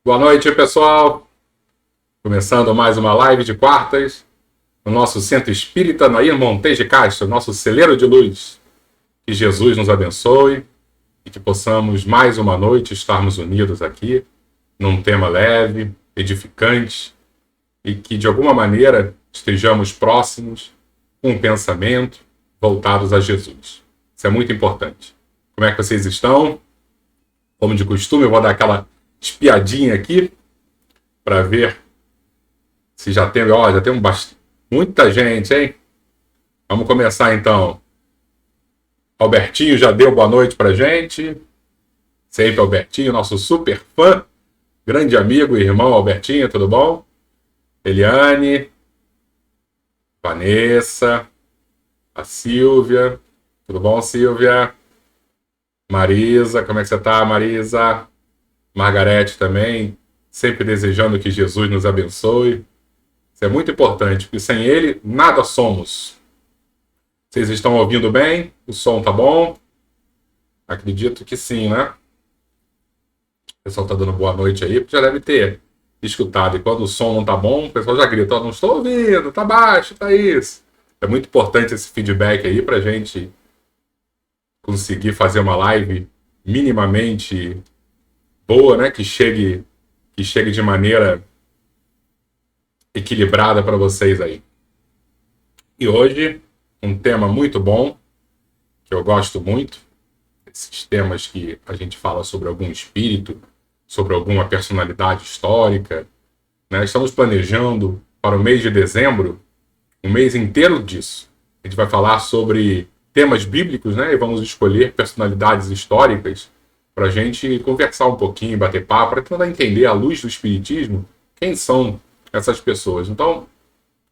Boa noite, pessoal. Começando mais uma live de quartas no nosso Centro Espírita Nair Montes de Castro, nosso celeiro de luz. Que Jesus nos abençoe e que possamos mais uma noite estarmos unidos aqui num tema leve, edificante e que de alguma maneira estejamos próximos com um pensamento voltados a Jesus. Isso é muito importante. Como é que vocês estão? Como de costume, eu vou dar aquela espiadinha aqui para ver se já tem, ó, já tem muita gente, hein? Vamos começar então. Albertinho já deu boa noite pra gente. Sempre Albertinho, nosso super fã, grande amigo e irmão Albertinho, tudo bom? Eliane, Vanessa, a Silvia, tudo bom, Silvia? Marisa, como é que você tá, Marisa? Margarete também, sempre desejando que Jesus nos abençoe. Isso é muito importante, porque sem ele nada somos. Vocês estão ouvindo bem? O som tá bom? Acredito que sim, né? O pessoal tá dando boa noite aí, porque já deve ter escutado. E quando o som não tá bom, o pessoal já grita: "Ó, não estou ouvindo, tá baixo, tá isso." É muito importante esse feedback aí pra gente conseguir fazer uma live minimamente boa, né? Que chegue de maneira equilibrada para vocês aí. E hoje, um tema muito bom, que eu gosto muito, esses temas que a gente fala sobre algum espírito, sobre alguma personalidade histórica, né? Estamos planejando para o mês de dezembro um mês inteiro disso. A gente vai falar sobre temas bíblicos, né? E vamos escolher personalidades históricas para a gente conversar um pouquinho, bater papo, para tentar entender à luz do espiritismo quem são essas pessoas. Então,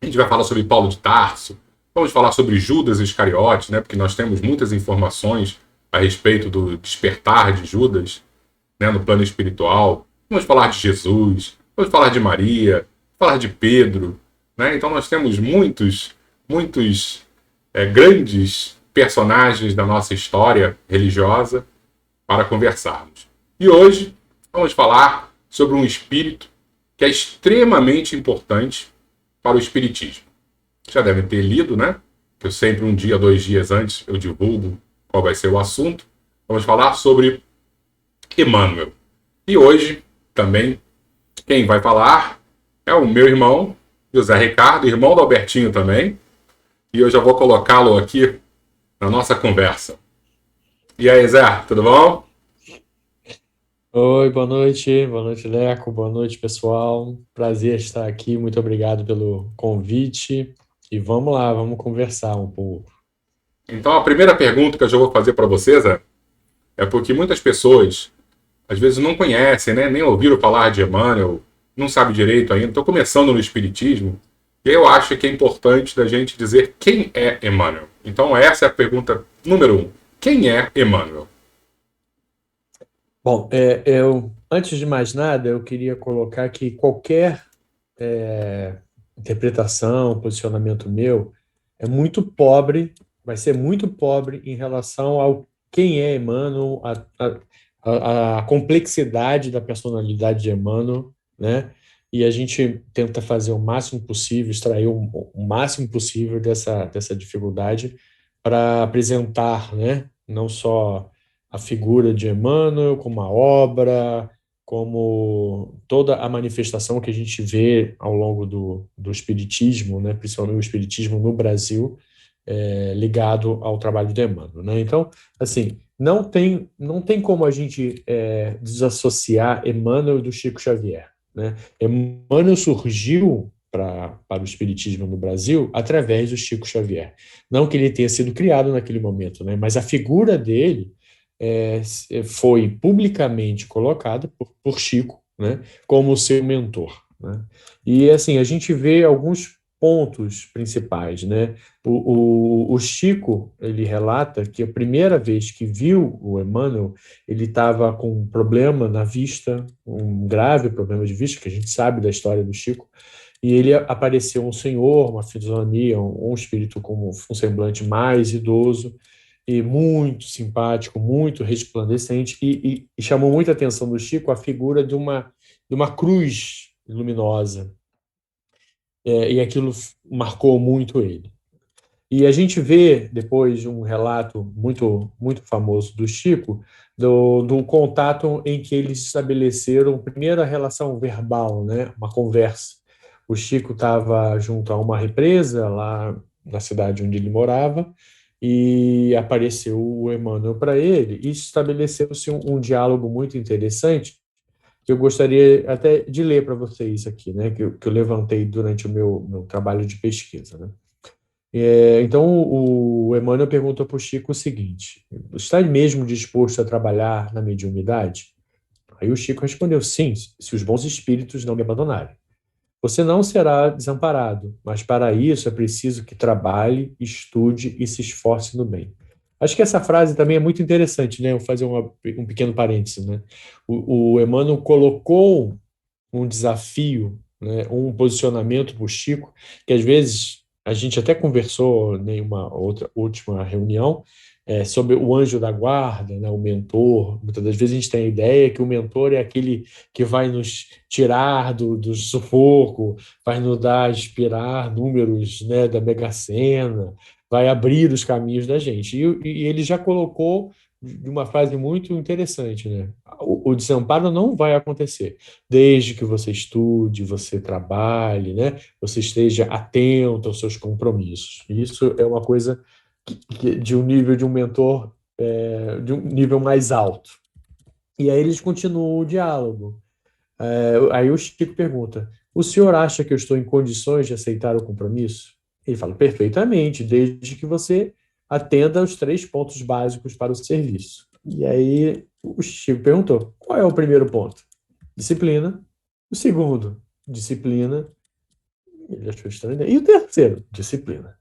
a gente vai falar sobre Paulo de Tarso, vamos falar sobre Judas Iscariote, né? Porque nós temos muitas informações a respeito do despertar de Judas, né, no plano espiritual. Vamos falar de Jesus, vamos falar de Maria, falar de Pedro, né? Então nós temos muitos grandes personagens da nossa história religiosa para conversarmos. E hoje vamos falar sobre um espírito que é extremamente importante para o espiritismo. Já devem ter lido, né? Eu sempre, um dia, 2 dias antes, eu divulgo qual vai ser o assunto. Vamos falar sobre Emmanuel. E hoje, também, quem vai falar é o meu irmão, José Ricardo, irmão do Albertinho também. E eu já vou colocá-lo aqui na nossa conversa. E aí, Zé, tudo bom? Oi, boa noite, Leco, boa noite, pessoal. Prazer estar aqui, muito obrigado pelo convite. E vamos lá, vamos conversar um pouco. Então, a primeira pergunta que eu já vou fazer para você, Zé, é porque muitas pessoas, às vezes, não conhecem, né? Nem ouviram falar de Emmanuel, não sabe direito ainda, estou começando no Espiritismo, e eu acho que é importante da gente dizer quem é Emmanuel. Então, essa é a pergunta número um. Quem é Emmanuel? Bom, antes de mais nada, eu queria colocar que qualquer interpretação, posicionamento meu é muito pobre, vai ser muito pobre em relação ao quem é Emmanuel, a complexidade da personalidade de Emmanuel, né? E a gente tenta fazer o máximo possível, extrair o máximo possível dessa dificuldade para apresentar, né? Não só a figura de Emmanuel, como a obra, como toda a manifestação que a gente vê ao longo do Espiritismo, né, principalmente o Espiritismo no Brasil, ligado ao trabalho de Emmanuel. Né? Então, assim, não tem como a gente desassociar Emmanuel do Chico Xavier. Né? Emmanuel surgiu para o Espiritismo no Brasil através do Chico Xavier. Não que ele tenha sido criado naquele momento, né? Mas a figura dele foi publicamente colocada por Chico, né, como seu mentor. Né? E assim, a gente vê alguns pontos principais. Né? O Chico ele relata que a primeira vez que viu o Emmanuel, ele estava com um problema na vista, um grave problema de vista, que a gente sabe da história do Chico, e ele apareceu um senhor, uma fisionomia, um espírito com um semblante mais idoso, e muito simpático, muito resplandecente, e chamou muita atenção do Chico a figura de uma cruz luminosa. E aquilo marcou muito ele. E a gente vê depois um relato muito muito famoso do Chico, do contato em que eles estabeleceram primeiro a relação verbal, né, uma conversa. O Chico estava junto a uma represa lá na cidade onde ele morava e apareceu o Emmanuel para ele e estabeleceu-se um diálogo muito interessante que eu gostaria até de ler para vocês aqui, né, que eu levantei durante o meu trabalho de pesquisa, né? Então, o Emmanuel perguntou para o Chico o seguinte: está mesmo disposto a trabalhar na mediunidade? Aí o Chico respondeu: sim, se os bons espíritos não me abandonarem. Você não será desamparado, mas para isso é preciso que trabalhe, estude e se esforce no bem. Acho que essa frase também é muito interessante, né? Eu vou fazer um pequeno parênteses, né? O Emmanuel colocou um desafio, né, um posicionamento para o Chico, que às vezes a gente até conversou em uma outra última reunião sobre o anjo da guarda, né, o mentor. Muitas das vezes a gente tem a ideia que o mentor é aquele que vai nos tirar do sufoco, vai nos dar, inspirar números, né, da Mega Sena, vai abrir os caminhos da gente. E ele já colocou de uma frase muito interessante, né? O desamparo não vai acontecer desde que você estude, você trabalhe, né? Você esteja atento aos seus compromissos. Isso é uma coisa de um nível de um mentor, de um nível mais alto. E aí eles continuam o diálogo. Aí o Chico pergunta: o senhor acha que eu estou em condições de aceitar o compromisso? Ele fala: perfeitamente, desde que você atenda aos 3 pontos básicos para o serviço. E aí o Chico perguntou: qual é o primeiro ponto? Disciplina. O segundo, disciplina. Ele achou estranho. E o terceiro, disciplina.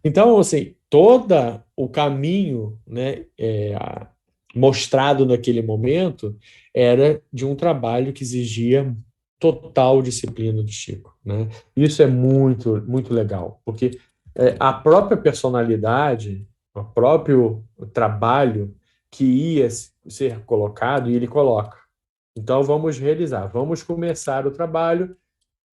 Então, assim, todo o caminho, né, mostrado naquele momento era de um trabalho que exigia total disciplina do Chico, né? Isso é muito, muito legal, porque a própria personalidade, o próprio trabalho que ia ser colocado, e ele coloca. Então, vamos realizar, vamos começar o trabalho,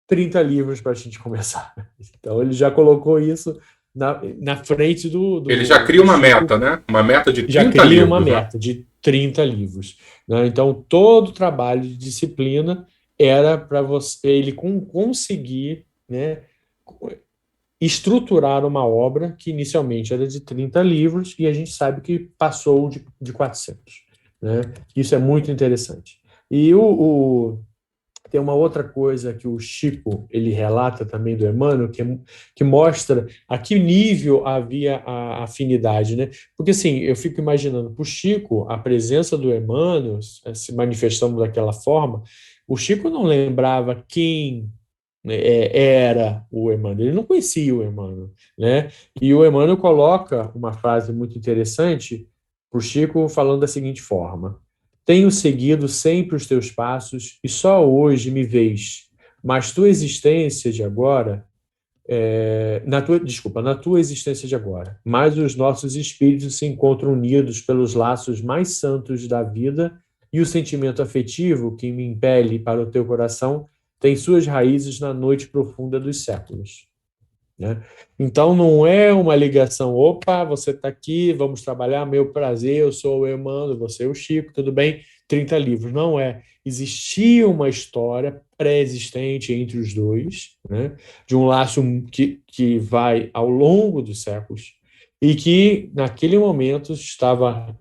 30 livros para a gente começar. Então, ele já colocou isso na frente Ele já cria do uma Chico, meta, né? Uma meta de já 30 cria uma livros, né? meta de 30 livros. Né? Então, todo o trabalho de disciplina era para você ele conseguir, né, estruturar uma obra que inicialmente era de 30 livros e a gente sabe que passou de 400. Né? Isso é muito interessante. E tem uma outra coisa que o Chico ele relata também do Emmanuel, que mostra a que nível havia a afinidade, né? Porque assim, eu fico imaginando, para o Chico, a presença do Emmanuel se manifestando daquela forma, o Chico não lembrava quem, né, era o Emmanuel, ele não conhecia o Emmanuel, né? E o Emmanuel coloca uma frase muito interessante para o Chico, falando da seguinte forma: tenho seguido sempre os teus passos e só hoje me vês, mas tua existência de agora, na tua existência de agora, mas os nossos espíritos se encontram unidos pelos laços mais santos da vida e o sentimento afetivo que me impele para o teu coração tem suas raízes na noite profunda dos séculos. Né? Então não é uma ligação, opa, você está aqui, vamos trabalhar, meu prazer, eu sou o Emmanuel, você é o Chico, tudo bem, 30 livros. Não é. Existia uma história pré-existente entre os dois, né? De um laço que vai ao longo dos séculos e que naquele momento estava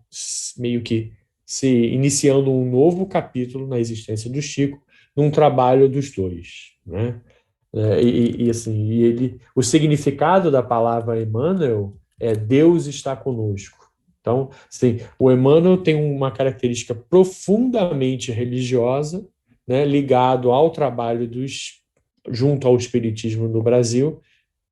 meio que se iniciando um novo capítulo na existência do Chico, num trabalho dos dois, né? Assim, o significado da palavra Emmanuel é Deus está conosco. Então, assim, o Emmanuel tem uma característica profundamente religiosa, né, ligado ao trabalho junto ao Espiritismo no Brasil,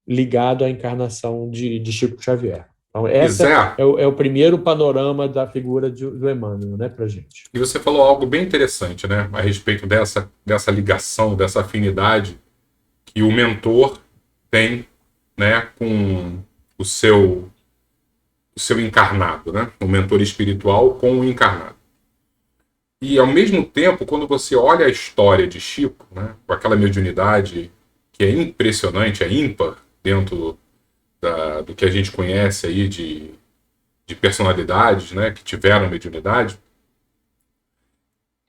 ligado à encarnação de Chico Xavier. Então, E essa Zé, é o primeiro panorama da figura do Emmanuel, né, para gente. e você falou algo bem interessante, né? A respeito dessa ligação, dessa afinidade que o mentor tem, né, com o seu, o seu encarnado, né? O mentor espiritual com o encarnado. E, ao mesmo tempo, quando você olha a história de Chico, né, com aquela mediunidade que é impressionante, é ímpar, dentro do que a gente conhece aí de personalidades, né, que tiveram mediunidade,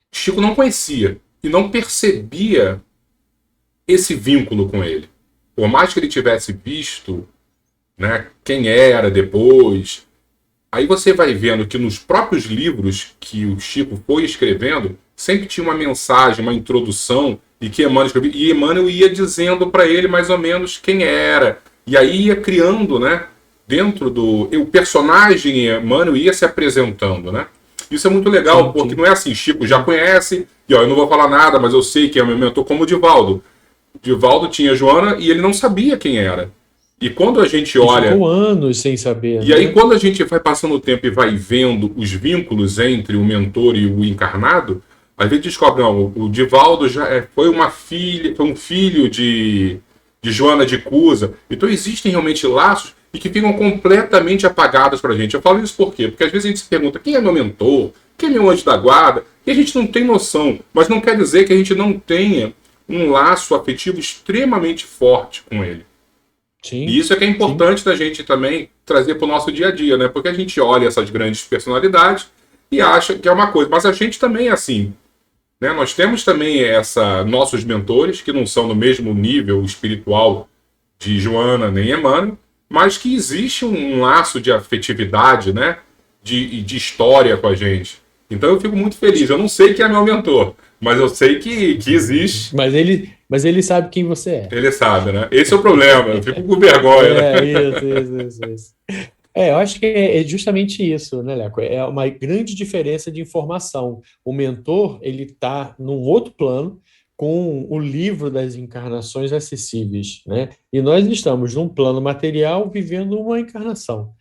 Chico não conhecia e não percebia esse vínculo com ele. Por mais que ele tivesse visto, né, quem era depois, aí você vai vendo que nos próprios livros que o Chico foi escrevendo, sempre tinha uma mensagem, uma introdução, e que Emmanuel escrevia, e Emmanuel ia dizendo para ele mais ou menos quem era. E aí ia criando, né, dentro do... O personagem Emmanuel ia se apresentando, né? Isso é muito legal, Sim, porque sim. não é assim, Chico já conhece, e ó, eu não vou falar nada, mas eu sei que é o meu mentor, como o Divaldo. Divaldo tinha Joana e ele não sabia quem era. E quando a gente E olha... ficou anos sem saber, E aí, né? quando a gente vai passando o tempo e vai vendo os vínculos entre o mentor e o encarnado, a gente descobre, não, o Divaldo já foi uma filha, foi um filho de Joana de Cusa. Então existem realmente laços e que ficam completamente apagados para a gente. Eu falo isso por quê? Porque às vezes a gente se pergunta quem é meu mentor, quem é meu anjo da guarda, e a gente não tem noção. Mas não quer dizer que a gente não tenha um laço afetivo extremamente forte com ele. E Sim, isso é que é sim. importante da gente também trazer para o nosso dia a dia, né? Porque a gente olha essas grandes personalidades e acha que é uma coisa, mas a gente também é assim, né? Nós temos também nossos mentores que não são no mesmo nível espiritual de Joana nem Emmanuel, mas que existe um laço de afetividade, né? De história com a gente. Então eu fico muito feliz. Eu não sei quem é meu mentor, mas eu sei que existe. Mas ele sabe quem você é. Ele sabe, né? Esse é o problema. Eu fico com vergonha, né? Isso. Eu acho que é justamente isso, né, Leco? É uma grande diferença de informação. O mentor, ele está num outro plano com o livro das encarnações acessíveis, né? E nós estamos num plano material vivendo uma encarnação.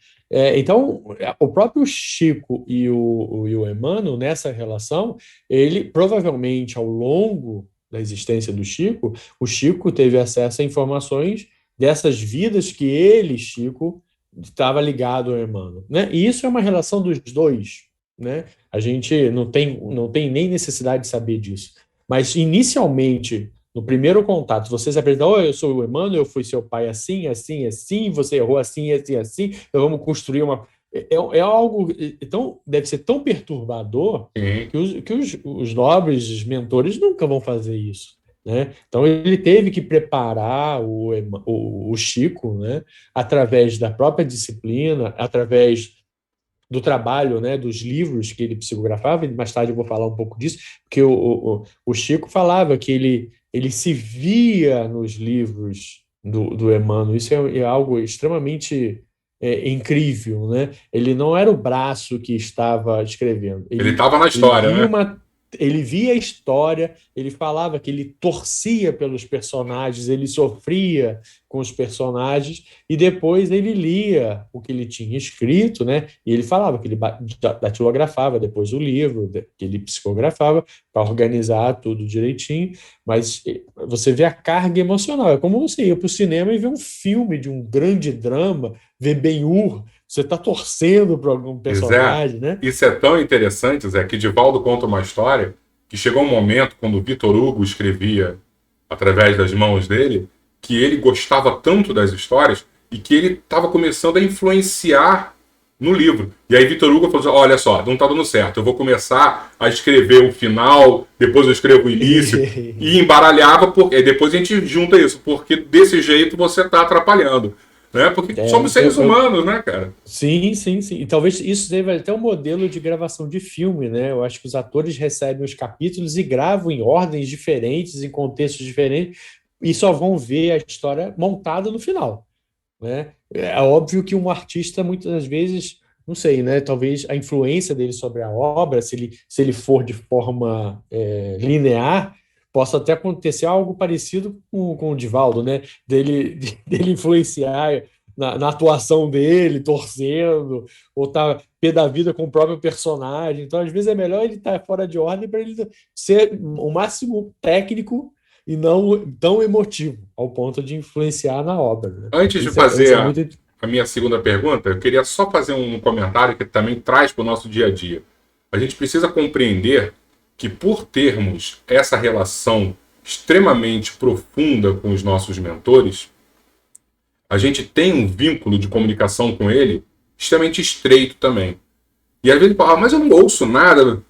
Então, o próprio Chico e o Emmanuel, nessa relação, ele provavelmente, ao longo da existência do Chico, o Chico teve acesso a informações dessas vidas que ele, Chico, estava ligado ao Emmanuel, né? E isso é uma relação dos dois, né? A gente não tem nem necessidade de saber disso. Mas inicialmente, no primeiro contato, você se apresentou, oh, eu sou o Emmanuel, eu fui seu pai assim, assim, assim, você errou assim, assim, assim, então vamos construir uma... É algo tão, deve ser tão perturbador Sim. que os nobres mentores nunca vão fazer isso, né? Então ele teve que preparar o Chico, né? Através da própria disciplina, através do trabalho, né, dos livros que ele psicografava, e mais tarde eu vou falar um pouco disso, porque o Chico falava que ele se via nos livros do Emmanuel, isso é algo extremamente incrível, né? Ele não era o braço que estava escrevendo, Ele ele, estava na ele história, via né? uma ele via a história, ele falava que ele torcia pelos personagens, ele sofria com os personagens, e depois ele lia o que ele tinha escrito, né? E ele falava que ele datilografava depois o livro, que ele psicografava para organizar tudo direitinho, mas você vê a carga emocional. É como você ir para o cinema e ver um filme de um grande drama, ver Ben-Hur, você está torcendo para algum E Zé, personagem, né? isso é tão interessante, Zé, que Divaldo conta uma história que chegou um momento, quando o Vitor Hugo escrevia através das mãos dele, que ele gostava tanto das histórias e que ele estava começando a influenciar no livro. E aí Vitor Hugo falou assim, olha só, não está dando certo, eu vou começar a escrever o final, depois eu escrevo o início, e embaralhava, porque depois a gente junta isso, porque desse jeito você está atrapalhando. Né? Porque somos seres humanos, né, cara? Sim, sim, sim. E talvez isso seja até um modelo de gravação de filme, né? Eu acho que os atores recebem os capítulos e gravam em ordens diferentes, em contextos diferentes, e só vão ver a história montada no final, né? É óbvio que um artista, muitas vezes, não sei, né? Talvez a influência dele sobre a obra, se ele for de forma linear, possa até acontecer algo parecido com o Divaldo, né? Dele influenciar na atuação dele, torcendo, ou tá pé da vida com o próprio personagem. Então, às vezes, é melhor ele estar fora de ordem para ele ser o máximo técnico e não tão emotivo, ao ponto de influenciar na obra, né? Antes de Isso fazer é muito. a minha segunda pergunta, eu queria só fazer um comentário que também traz para o nosso dia a dia. A gente precisa compreender que por termos essa relação extremamente profunda com os nossos mentores, a gente tem um vínculo de comunicação com ele extremamente estreito também. E às vezes ele fala, mas eu não ouço nada.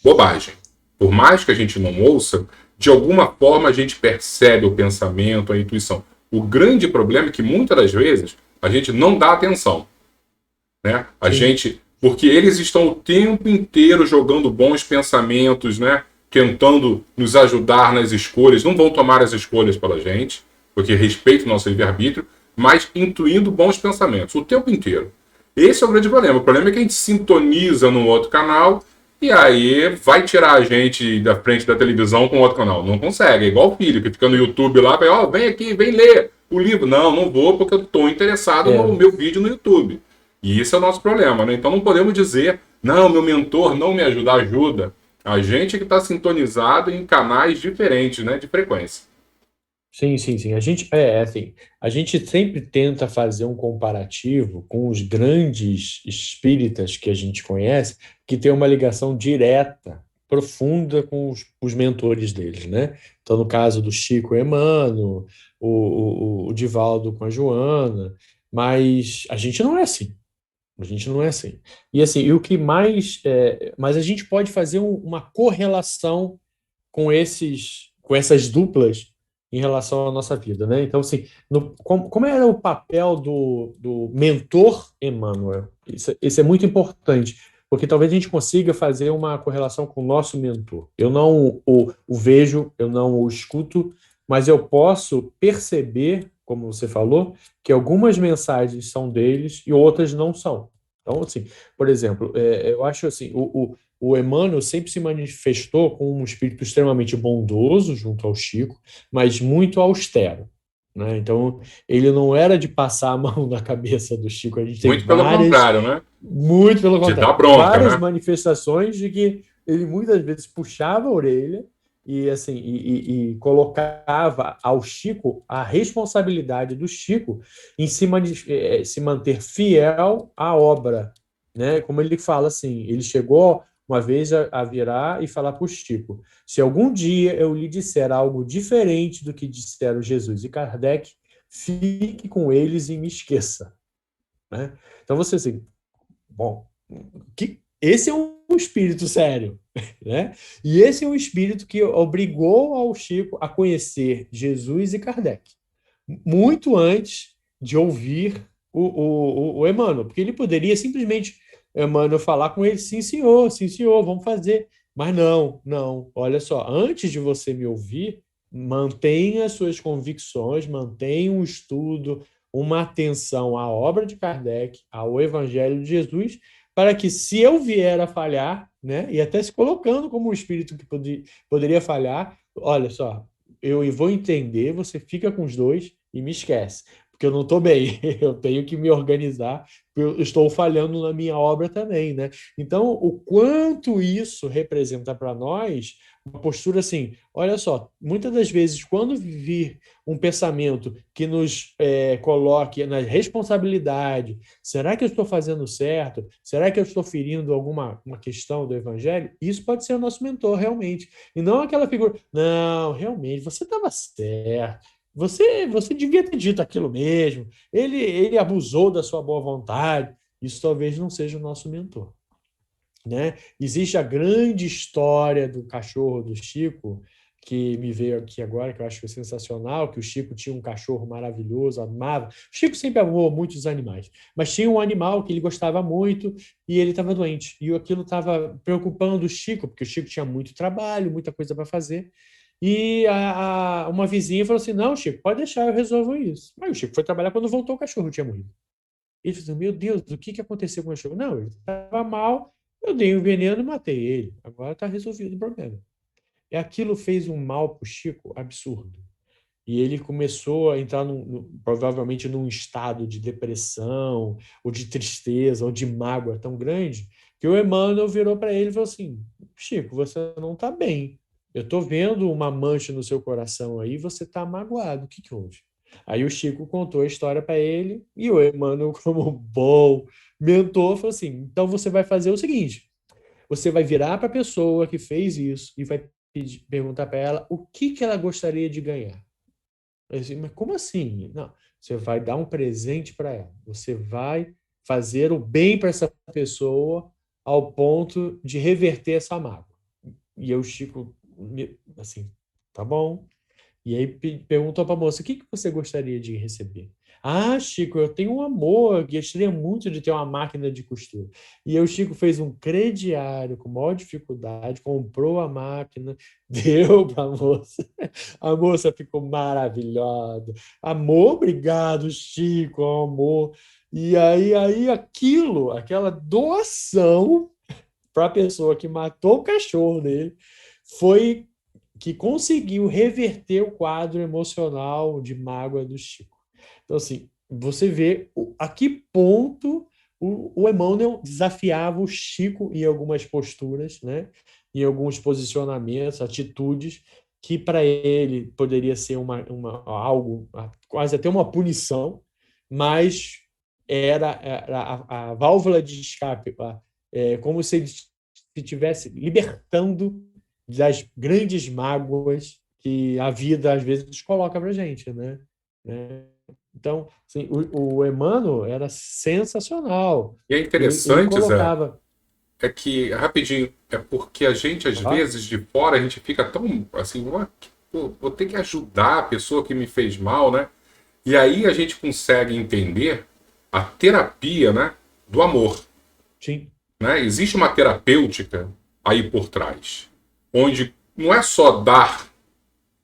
Bobagem. Por mais que a gente não ouça, de alguma forma a gente percebe o pensamento, a intuição. O grande problema é que muitas das vezes a gente não dá atenção. Né? Porque eles estão o tempo inteiro jogando bons pensamentos, né? Tentando nos ajudar nas escolhas. Não vão tomar as escolhas pela gente, porque respeito o nosso livre-arbítrio, mas intuindo bons pensamentos o tempo inteiro. Esse é o grande problema. O problema é que a gente sintoniza num outro canal e aí vai tirar a gente da frente da televisão com outro canal. Não consegue. É igual o filho que fica no YouTube lá, vai, vem aqui, vem ler o livro. Não vou porque eu estou interessado no meu vídeo no YouTube. E esse é o nosso problema, né? Então não podemos dizer, não, meu mentor não me ajuda, ajuda. A gente que está sintonizado em canais diferentes, né, de frequência. Sim, sim, sim. Assim, a gente sempre tenta fazer um comparativo com os grandes espíritas que a gente conhece, que tem uma ligação direta, profunda com os mentores deles, né? Então, no caso do Chico Emmanuel, o Divaldo com a Joana, mas a gente não é assim. A gente não é assim. E assim, e o que mais, mas a gente pode fazer uma correlação com essas duplas em relação à nossa vida, né? Então, assim, como era o papel do mentor Emmanuel? Isso é muito importante, porque talvez a gente consiga fazer uma correlação com o nosso mentor. Eu não o vejo, eu não o escuto, mas eu posso perceber, como você falou, que algumas mensagens são deles e outras não são. Então, assim, por exemplo, eu acho assim, o Emmanuel sempre se manifestou com um espírito extremamente bondoso junto ao Chico, mas muito austero, né? Então, ele não era de passar a mão na cabeça do Chico. A gente tem Muito pelo contrário, né? muito pelo De dar contrário, bronca, várias né? manifestações de que ele muitas vezes puxava a orelha e assim e colocava ao Chico a responsabilidade do Chico em se manter fiel à obra, né? Como ele fala assim, ele chegou uma vez a virar e falar para o Chico: se algum dia eu lhe disser algo diferente do que disseram Jesus e Kardec, fique com eles e me esqueça, né? Então você assim, bom, esse é um espírito sério, né? E esse é um espírito que obrigou ao Chico a conhecer Jesus e Kardec, muito antes de ouvir o Emmanuel, porque ele poderia simplesmente, Emmanuel, falar com ele, sim, senhor, vamos fazer. Mas não, olha só, antes de você me ouvir, mantenha as suas convicções, mantenha um estudo, uma atenção à obra de Kardec, ao Evangelho de Jesus, para que, se eu vier a falhar, né, e até se colocando como um espírito que poderia falhar, olha só, eu vou entender, você fica com os dois e me esquece, porque eu não estou bem, eu tenho que me organizar, eu estou falhando na minha obra também, né? Então, o quanto isso representa para nós uma postura assim, olha só, muitas das vezes, quando vir um pensamento que nos coloque na responsabilidade, será que eu estou fazendo certo? Será que eu estou ferindo alguma uma questão do evangelho? Isso pode ser o nosso mentor, realmente. E não aquela figura, não, realmente, você estava certo. Você devia ter dito aquilo mesmo. Ele abusou da sua boa vontade. Isso talvez não seja o nosso mentor, né? Existe a grande história do cachorro do Chico, que me veio aqui agora, que eu acho sensacional, que o Chico tinha um cachorro maravilhoso, amava. O Chico sempre amou muitos animais, mas tinha um animal que ele gostava muito e ele estava doente. E aquilo estava preocupando o Chico, porque o Chico tinha muito trabalho, muita coisa para fazer. E uma vizinha falou assim: não, Chico, pode deixar, eu resolvo isso. Aí o Chico foi trabalhar, quando voltou, o cachorro tinha morrido. Ele falou assim: meu Deus, o que aconteceu com o cachorro? Não, ele estava mal, eu dei o veneno e matei ele. Agora está resolvido o problema. E aquilo fez um mal para o Chico absurdo. E ele começou a entrar, provavelmente, num estado de depressão, ou de tristeza, ou de mágoa tão grande, que o Emmanuel virou para ele e falou assim: Chico, você não está bem. Eu estou vendo uma mancha no seu coração aí, você está magoado. O que houve? Aí o Chico contou a história para ele, e o Emmanuel, como bom mentor, falou assim: então você vai fazer o seguinte. você vai virar para a pessoa que fez isso e vai perguntar para ela o que que ela gostaria de ganhar. Eu disse, mas como assim? Não, você vai dar um presente para ela. Você vai fazer o bem para essa pessoa ao ponto de reverter essa mágoa. E eu, Chico, assim, tá bom. E aí perguntou para a moça, o que que você gostaria de receber? Ah, Chico, eu tenho um amor, gostaria muito de ter uma máquina de costura. E aí o Chico fez um crediário com maior dificuldade, comprou a máquina, deu para a moça. A moça ficou maravilhosa. Amor, obrigado, Chico, amor. E aí aquela doação para a pessoa que matou o cachorro dele, foi que conseguiu reverter o quadro emocional de mágoa do Chico. Então, assim, você vê a que ponto o Emmanuel desafiava o Chico em algumas posturas, né? Em alguns posicionamentos, atitudes, que para ele poderia ser algo, quase até uma punição, mas era a válvula de escape, como se ele se estivesse libertando das grandes mágoas que a vida às vezes coloca para gente, né? Então, assim, o Emmanuel era sensacional. E é Ele interessante, Zé, colocava. é que, rapidinho, é porque a gente, às Ó, vezes, de fora, a gente fica tão assim, pô, vou ter que ajudar a pessoa que me fez mal, né? E aí a gente consegue entender a terapia, né, do amor, sim, né? Existe uma terapêutica aí por trás, onde não é só dar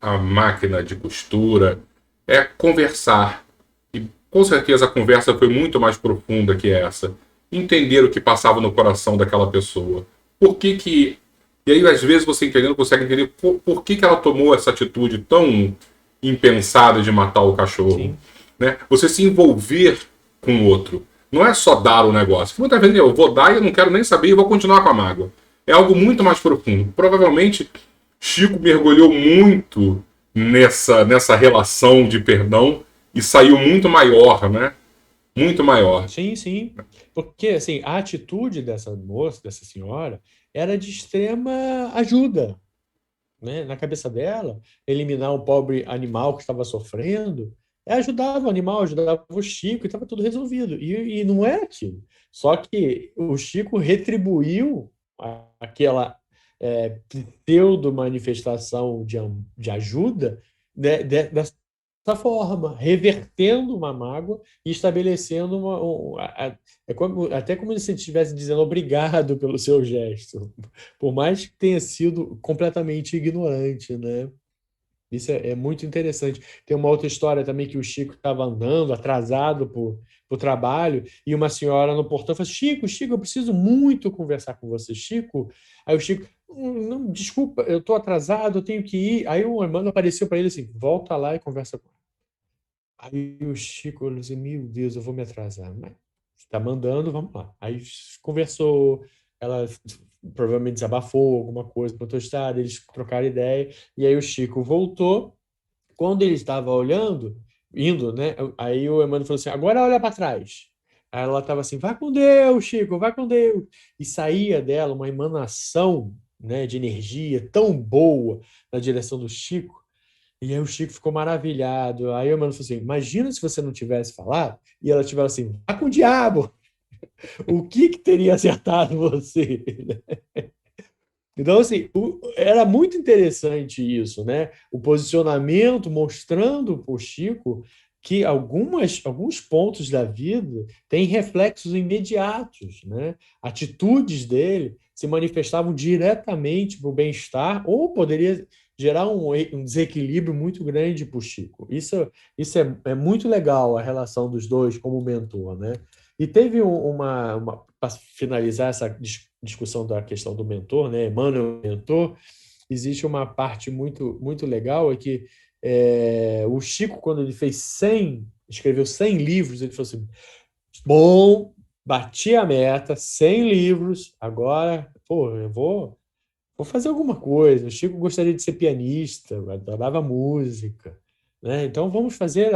a máquina de costura, é conversar. E com certeza a conversa foi muito mais profunda que essa. Entender o que passava no coração daquela pessoa. Por que que. E aí, às vezes, você entendendo, consegue entender por que que ela tomou essa atitude tão impensada de matar o cachorro. sim, Né? Você se envolver com o outro. Não é só dar o negócio. Muitas vezes eu vou dar e eu não quero nem saber e vou continuar com a mágoa. É algo muito mais profundo. Provavelmente Chico mergulhou muito nessa relação de perdão e saiu muito maior, né? Muito maior. sim, sim. Porque assim, a atitude dessa moça, dessa senhora, era de extrema ajuda, né? Na cabeça dela, eliminar um pobre animal que estava sofrendo, ajudava o animal, ajudava o Chico, e estava tudo resolvido. E não é aquilo. Só que o Chico retribuiu aquela pseudo-manifestação de ajuda, né, dessa forma, revertendo uma mágoa e estabelecendo até como se ele estivesse dizendo obrigado pelo seu gesto, por mais que tenha sido completamente ignorante, né? Isso é muito interessante. Tem uma outra história também que o Chico estava andando, atrasado para o trabalho, e uma senhora no portão falou: Chico, Chico, eu preciso muito conversar com você, Chico. Aí o Chico, não, desculpa, eu estou atrasado, eu tenho que ir. Aí o irmão apareceu para ele assim: volta lá e conversa com ela. Aí o Chico falou assim: meu Deus, eu vou me atrasar. Mas está mandando, vamos lá. Aí conversou, ela provavelmente desabafou alguma coisa para o estado, eles trocaram ideia, e aí o Chico voltou. Quando ele estava olhando, indo, né? Aí o Emmanuel falou assim: agora olha para trás. Aí ela estava assim: vai com Deus, Chico, vai com Deus. E saía dela uma emanação, né, de energia tão boa na direção do Chico. E aí o Chico ficou maravilhado. Aí o Emmanuel falou assim: imagina se você não tivesse falado e ela tivesse assim: vá com o diabo. O que que teria acertado você? Então, assim, era muito interessante isso, né? O posicionamento mostrando para o Chico que alguns pontos da vida têm reflexos imediatos, né? Atitudes dele se manifestavam diretamente para o bem-estar ou poderia gerar um desequilíbrio muito grande para o Chico. Isso é muito legal, a relação dos dois como mentor, né? E teve para finalizar essa discussão da questão do mentor, né? Emmanuel mentor, existe uma parte muito muito legal é que o Chico, quando ele escreveu 100 livros, ele falou assim: bom, bati a meta, 100 livros, agora, pô, vou fazer alguma coisa. O Chico gostaria de ser pianista, adorava música, né? Então vamos fazer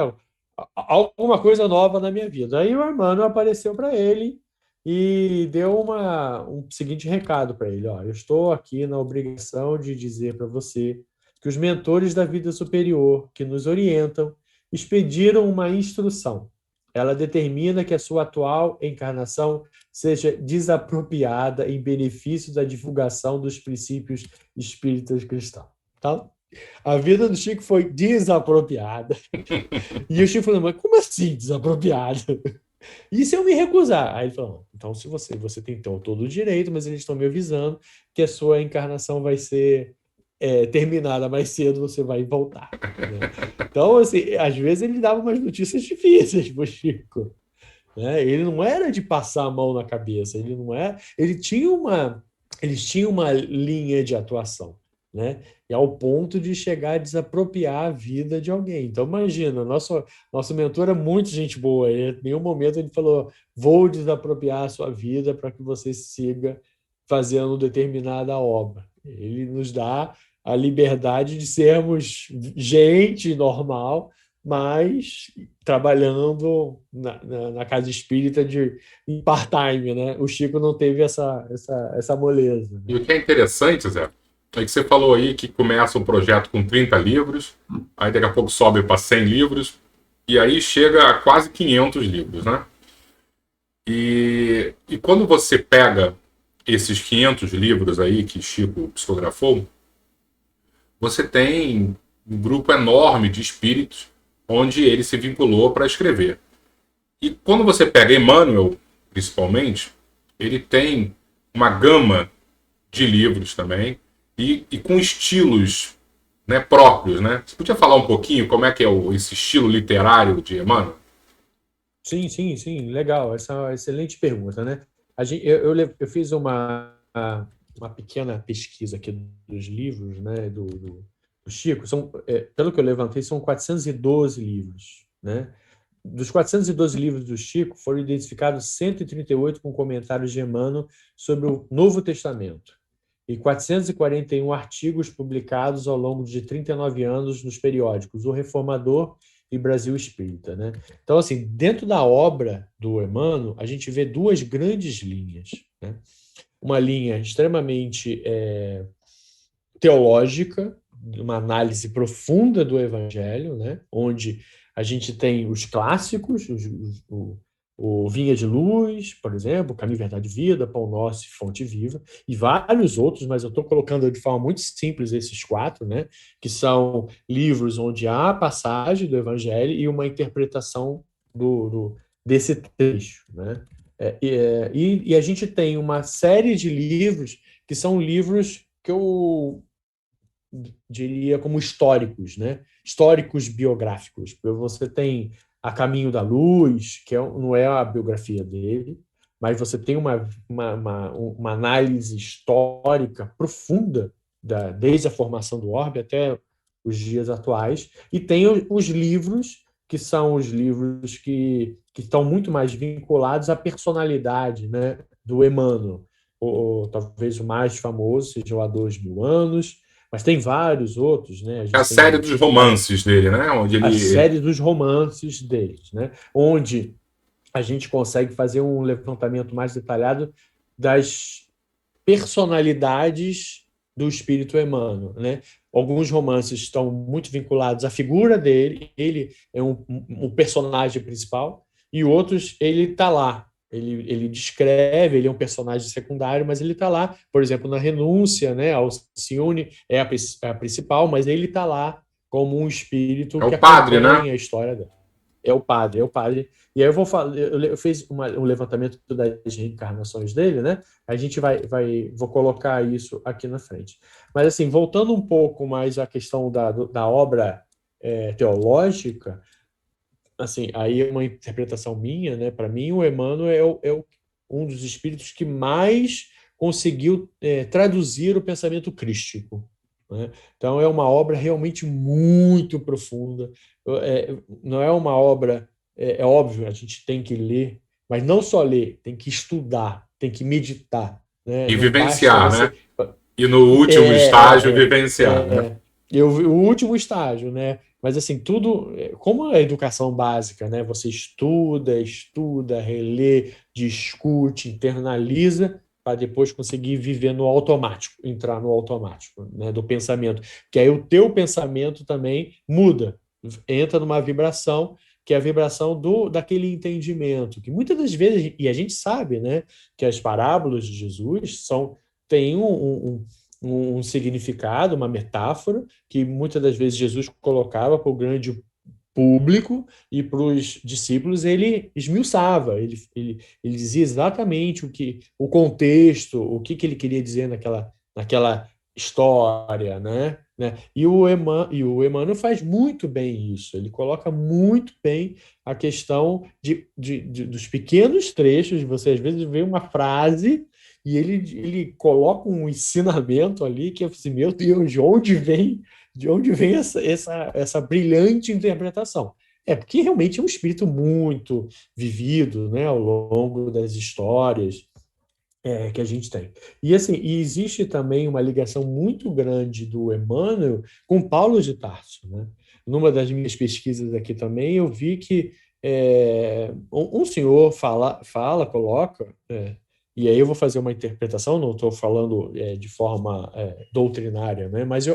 alguma coisa nova na minha vida. Aí o Emmanuel apareceu para ele e deu um seguinte recado para ele: ó, eu estou aqui na obrigação de dizer para você que os mentores da vida superior que nos orientam expediram uma instrução. Ela determina que a sua atual encarnação seja desapropriada em benefício da divulgação dos princípios espíritas cristãos. Então, a vida do Chico foi desapropriada. E o Chico falou: mas como assim desapropriada? E se eu me recusar? Aí ele falou: então, se você tem todo o direito, mas eles estão me avisando que a sua encarnação vai ser terminada mais cedo, você vai voltar. Né? Então, assim, às vezes ele dava umas notícias difíceis pro Chico. Né? Ele não era de passar a mão na cabeça, ele não é. Eles tinham uma linha de atuação, né? E ao ponto de chegar a desapropriar a vida de alguém. Então, imagina, nosso mentor é muito gente boa. Em nenhum momento ele falou: vou desapropriar a sua vida para que você siga fazendo determinada obra. Ele nos dá a liberdade de sermos gente normal, mas trabalhando na casa espírita em part-time, né? O Chico não teve essa moleza. E Né? o que é interessante, Zé, é que você falou aí que começa um projeto com 30 livros, aí daqui a pouco sobe para 100 livros, e aí chega a quase 500 livros, né? E quando você pega esses 500 livros aí que Chico psicografou, você tem um grupo enorme de espíritos onde ele se vinculou para escrever. E quando você pega Emmanuel, principalmente, ele tem uma gama de livros também e com estilos, né, próprios. Né? Você podia falar um pouquinho como é que é esse estilo literário de Emmanuel? Sim, sim, sim, legal. Essa é uma excelente pergunta, né? Eu fiz uma pequena pesquisa aqui dos livros, né, do Chico. Pelo que eu levantei, são 412 livros, né? Dos 412 livros do Chico, foram identificados 138 com comentários de Emmanuel sobre o Novo Testamento e 441 artigos publicados ao longo de 39 anos nos periódicos O Reformador e Brasil Espírita. Né? Então, assim, dentro da obra do Emmanuel, a gente vê duas grandes linhas. Né? Uma linha extremamente teológica, uma análise profunda do Evangelho, né? Onde a gente tem os clássicos, o Vinha de Luz, por exemplo, Caminho, Verdade e Vida, Pão Nosso e Fonte Viva, e vários outros, mas eu estou colocando de forma muito simples esses quatro, né? Que são livros onde há a passagem do Evangelho e uma interpretação desse trecho, né? E a gente tem uma série de livros que são livros que eu diria como históricos, né? Históricos biográficos. Você tem A Caminho da Luz, que não é a biografia dele, mas você tem uma análise histórica profunda desde a formação do orbe até os dias atuais, e tem os livros que são os livros que estão muito mais vinculados à personalidade, né, do Emmanuel. Talvez o mais famoso seja o Há 2000 Anos, mas tem vários outros, né? A É a gente série tem dos romances dele, né? Onde a ele. série dos romances deles, né? Onde a gente consegue fazer um levantamento mais detalhado das personalidades do espírito Emmanuel, né? Alguns romances estão muito vinculados à figura dele, ele é um personagem principal, e outros ele está lá, ele descreve, ele é um personagem secundário, mas ele está lá, por exemplo, na Renúncia, né? Alcione é a principal, mas ele está lá como um espírito É que o padre, né? acompanha a história dela. É o padre, é o padre. E aí eu vou falar, eu fiz um levantamento das reencarnações dele, né? A gente vou colocar isso aqui na frente. Mas assim, voltando um pouco mais à questão da obra teológica, assim, aí é uma interpretação minha, né? Para mim, o Emmanuel um dos espíritos que mais conseguiu traduzir o pensamento crístico. Né? Então, é uma obra realmente muito profunda. Não é uma obra, é óbvio, a gente tem que ler, mas não só ler, tem que estudar, tem que meditar. Né? E Não basta vivenciar, né? você. E no último estágio, vivenciar, né? O último estágio, né? Mas assim, tudo, como a educação básica, né? Você estuda, relê, discute, internaliza, para depois conseguir viver no automático, entrar no automático, né, do pensamento. Que aí o teu pensamento também muda, entra numa vibração, que é a vibração daquele entendimento, que muitas das vezes, e a gente sabe, né, que as parábolas de Jesus têm um significado, uma metáfora, que muitas das vezes Jesus colocava para o grande público e para os discípulos ele esmiuçava, ele dizia exatamente o contexto, que ele queria dizer naquela história, né? E o Emmanuel faz muito bem isso, ele coloca muito bem a questão dos pequenos trechos, você às vezes vê uma frase e ele coloca um ensinamento ali que é assim, meu Deus, de onde vem essa brilhante interpretação? É porque realmente é um espírito muito vivido, né, ao longo das histórias que a gente tem. E assim, e existe também uma ligação muito grande do Emmanuel com Paulo de Tarso, né? Numa das minhas pesquisas aqui também, eu vi que um senhor coloca, e aí eu vou fazer uma interpretação, não estou falando de forma doutrinária, né? Mas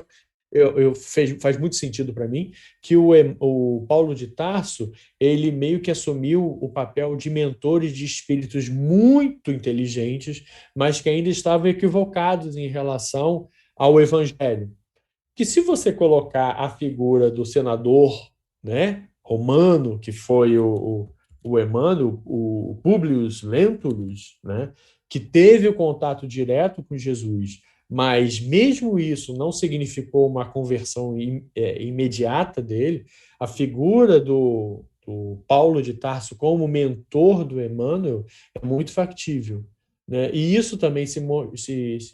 faz muito sentido para mim que o Paulo de Tarso ele meio que assumiu o papel de mentores de espíritos muito inteligentes, mas que ainda estavam equivocados em relação ao Evangelho. Que se você colocar a figura do senador, né, romano, que foi o Emmanuel, o Publius Lentulus, né, que teve o contato direto com Jesus, mas mesmo isso não significou uma conversão imediata dele, a figura do Paulo de Tarso como mentor do Emmanuel é muito factível. Né? E isso também se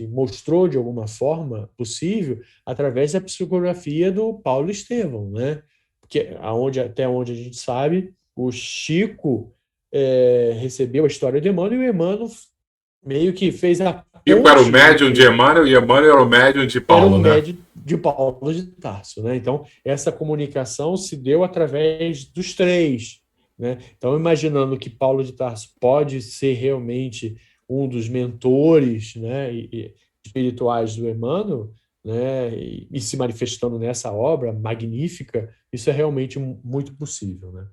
mostrou de alguma forma possível através da psicografia do Paulo Estevão, né? Porque até onde a gente sabe, o Chico recebeu a história de Emmanuel e o Emmanuel meio que fez a Chico era o ponte médium de entre Emmanuel e Emmanuel era o médium de era o Paulo, né? médium de Paulo de Tarso, né? Então, essa comunicação se deu através dos três, né? Então, imaginando que Paulo de Tarso pode ser realmente um dos mentores, né, espirituais do Emmanuel, né, e se manifestando nessa obra magnífica, isso é realmente muito possível, né?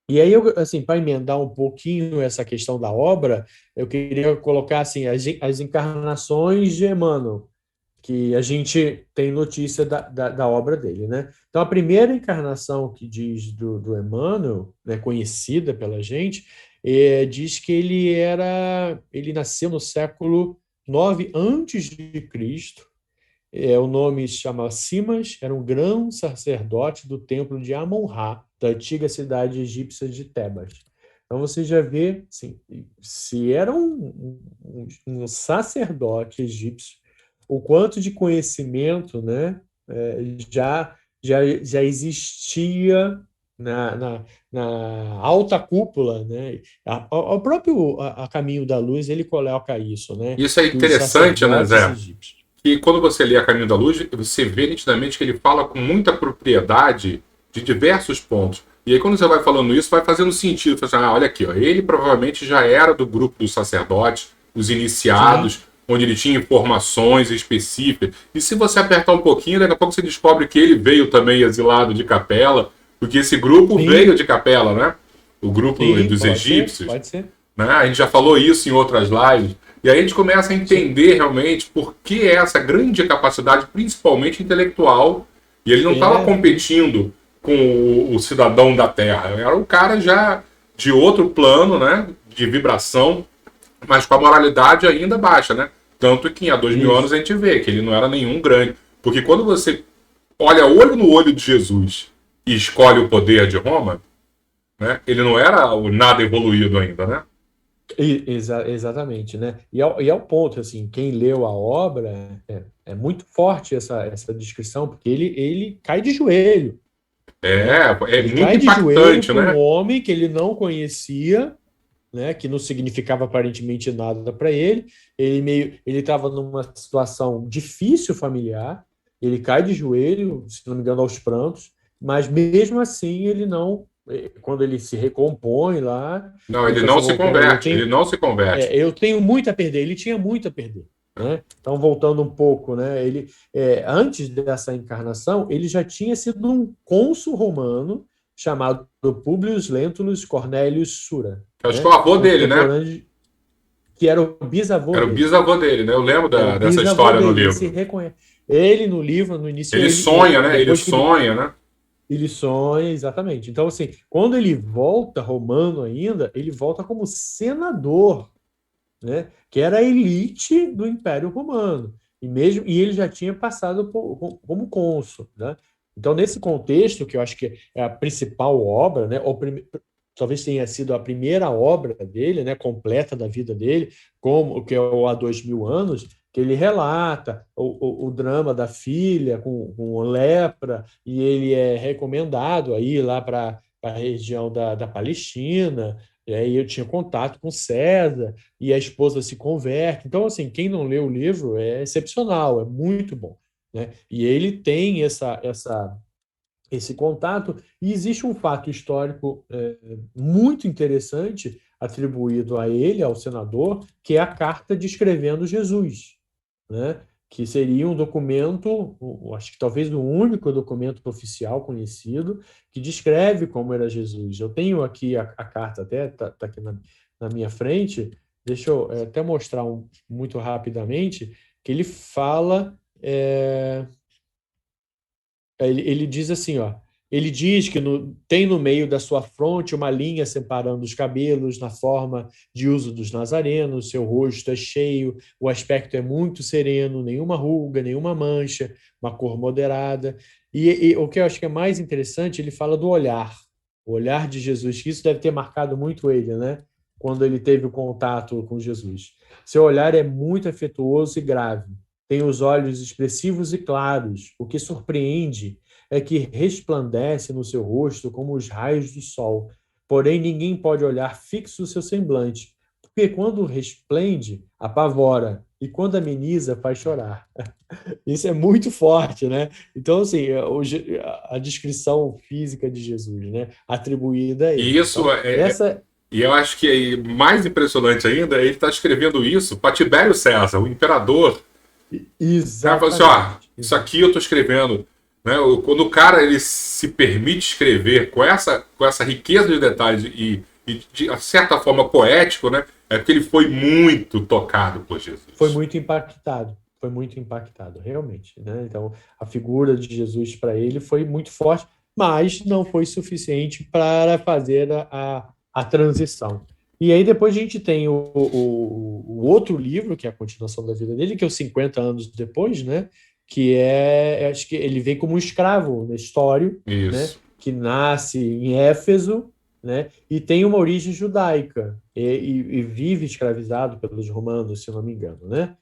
E aí, assim, para emendar um pouquinho essa questão da obra, eu queria colocar assim, as encarnações de Emmanuel, que a gente tem notícia da obra dele, né? Então, a primeira encarnação que diz do Emmanuel, né, conhecida pela gente, diz que ele nasceu no século 9 antes de Cristo. O nome se chama Simas, era um grão sacerdote do templo de Amon-Ra, da antiga cidade egípcia de Tebas. Então você já vê, assim, se era um sacerdote egípcio, o quanto de conhecimento, né, já existia na alta cúpula, né? O próprio a Caminho da Luz ele coloca isso, né? Isso é Que os interessante, né, sacerdotes Zé? egípcios. Que quando você lê A Caminho da Luz, você vê nitidamente que ele fala com muita propriedade de diversos pontos. E aí, quando você vai falando isso, vai fazendo sentido. Você fala, olha aqui, ó, ele provavelmente já era do grupo dos sacerdotes, os Sim, iniciados, onde ele tinha informações específicas. E se você apertar um pouquinho, daqui a pouco você descobre que ele veio também exilado de capela, porque esse grupo veio sim, de capela, né? O grupo sim, dos pode ser, egípcios, pode ser. né? A gente já falou isso em outras lives. E aí a gente começa a Sim, entender realmente por que essa grande capacidade, principalmente intelectual. E ele não estava sim, competindo com o cidadão da Terra. Era um cara já de outro plano, né? De vibração, mas com a moralidade ainda baixa, né? Tanto que há 2000 anos a isso. gente vê que ele não era nenhum grande. Porque quando você olha olho no olho de Jesus e escolhe o poder de Roma, né? Ele não era o nada evoluído ainda, né? Exatamente, né? E ao ponto, assim, quem leu a obra é muito forte essa descrição, porque ele cai de joelho, né? É Ele muito cai de joelho impactante, para um né? homem que ele não conhecia, né? Que não significava aparentemente nada para ele. Ele estava numa situação difícil familiar, ele cai de joelho, se não me engano, aos prantos, mas mesmo assim ele não, quando ele se recompõe lá, Não, ele ele fala não assim, se "Bom, converte, ele não se converte. eu tenho muito a perder", ele tinha muito a perder, né? Então, voltando um pouco, né? Antes dessa encarnação, ele já tinha sido um cônsul romano chamado Publius Lentulus Cornelius Sura, Acho que é né? o avô dele, né? Contemporâneo que era o bisavô Era o dele. bisavô dele, né? Eu lembro Era o dessa bisavô história no dele. Ele se livro. reconhece. Ele, no livro, no início, Ele sonha, né? Ele depois que sonha, né? ele sonha, exatamente. Então, assim, quando ele volta romano ainda, ele volta como senador, né? Que era a elite do Império Romano. E ele já tinha passado como cônsul, né? Então, nesse contexto, que eu acho que é a principal obra, né? Talvez tenha sido a primeira obra dele, né? Completa da vida dele, como que é o Há 2000 anos, que ele relata o drama da filha com lepra, e ele é recomendado a ir lá para a região da Palestina, e aí eu tinha contato com César, e a esposa se converte. Então, assim, quem não lê o livro é excepcional, é muito bom, né? E ele tem esse contato, e existe um fato histórico muito interessante atribuído a ele, ao senador, que é a carta descrevendo Jesus, né? Que seria um documento, acho que talvez o único documento oficial conhecido, que descreve como era Jesus. Eu tenho aqui a carta, até tá aqui na minha frente, deixa eu até mostrar muito rapidamente, que ele fala. Ele diz assim, ó. Ele diz que tem no meio da sua fronte uma linha separando os cabelos na forma de uso dos nazarenos, seu rosto é cheio, o aspecto é muito sereno, nenhuma ruga, nenhuma mancha, uma cor moderada. E o que eu acho que é mais interessante, ele fala do olhar, o olhar de Jesus, que isso deve ter marcado muito ele, né? Quando ele teve o contato com Jesus. Seu olhar é muito afetuoso e grave. Tem os olhos expressivos e claros. O que surpreende é que resplandece no seu rosto como os raios do sol. Porém, ninguém pode olhar fixo o seu semblante, porque quando resplende, apavora, e quando ameniza, faz chorar. Isso é muito forte, né? Então, assim, a descrição física de Jesus, né? Atribuída a E ele. isso Então, essa. e eu acho que mais impressionante ainda, ele está escrevendo isso para Tibério César, o imperador. O cara falou assim, ó, Exatamente. isso aqui eu estou escrevendo. Né? Quando o cara ele se permite escrever com essa riqueza de detalhes e de certa forma poético, né? É porque ele foi muito tocado por Jesus. Foi muito impactado, realmente, né? Então, a figura de Jesus para ele foi muito forte, mas não foi suficiente para fazer a transição. E aí depois a gente tem o outro livro, que é a continuação da vida dele, que é os 50 anos depois, né? Que acho que ele vem como um escravo, Nestório, né? Isso. Que nasce em Éfeso, né? E tem uma origem judaica e vive escravizado pelos romanos, se não me engano, né?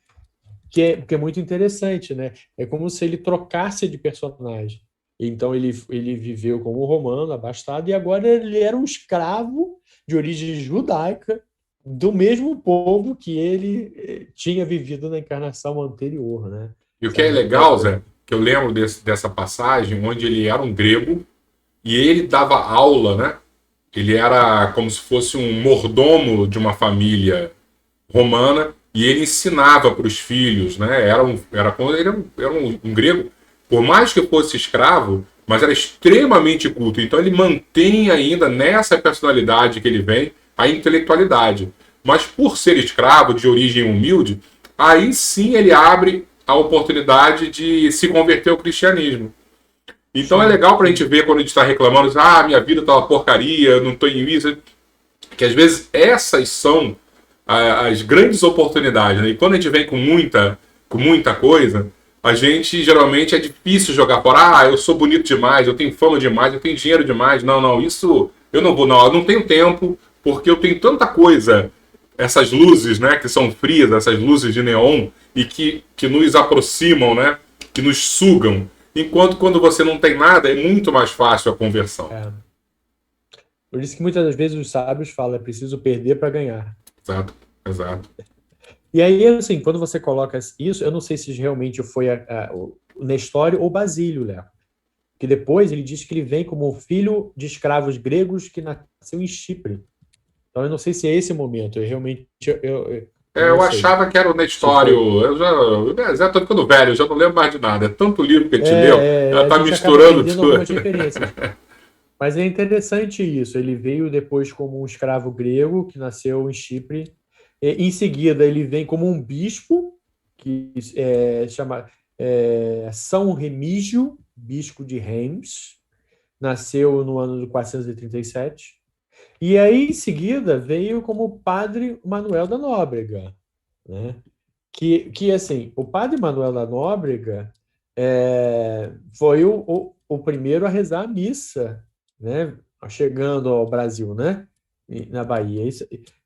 Que é muito interessante, né? É como se ele trocasse de personagem. Então ele viveu como romano, abastado, e agora ele era um escravo de origem judaica do mesmo povo que ele tinha vivido na encarnação anterior, né? E o que é Sabe? legal, Zé, que eu lembro dessa passagem, onde ele era um grego e ele dava aula, né? Ele era como se fosse um mordomo de uma família romana e ele ensinava para os filhos, né? Era um grego, por mais que fosse escravo, mas era extremamente culto. Então ele mantém ainda nessa personalidade que ele vem a intelectualidade. Mas por ser escravo de origem humilde, aí sim ele abre a oportunidade de se converter ao cristianismo. Então é Sim, legal para a gente sim. ver quando a gente está reclamando, minha vida tá uma porcaria, eu não estou em missa, que às vezes essas são as grandes oportunidades, né? E quando a gente vem com muita coisa, a gente geralmente é difícil jogar fora. Eu sou bonito demais, eu tenho fama demais, eu tenho dinheiro demais. Não, não, isso eu não vou, não, eu não tenho tempo, porque eu tenho tanta coisa. Essas luzes, né, que são frias, essas luzes de neon e que nos aproximam, né, que nos sugam. Enquanto quando você não tem nada, é muito mais fácil a conversão. É. Por isso que muitas das vezes os sábios falam, é preciso perder para ganhar. Exato, exato. E aí, assim, quando você coloca isso, eu não sei se realmente foi o Nestório ou Basílio, Léo, que depois ele diz que ele vem como filho de escravos gregos que nasceu em Chipre. Então, eu não sei se é esse momento, eu realmente eu não Eu sei achava que era o se Nestório. foi. Já tô ficando velho, eu já não lembro mais de nada. É tanto livro que a gente leu, já A tá gente acaba misturando perdendo tudo. algumas referências. Mas é interessante isso. Ele veio depois como um escravo grego que nasceu em Chipre. Em seguida, ele vem como um bispo que chama São Remígio, bispo de Reims. Nasceu no ano de 437. E aí, em seguida, veio como padre Manuel da Nóbrega, né? Que assim, o padre Manuel da Nóbrega foi o primeiro a rezar a missa, né? Chegando ao Brasil, né? Na Bahia.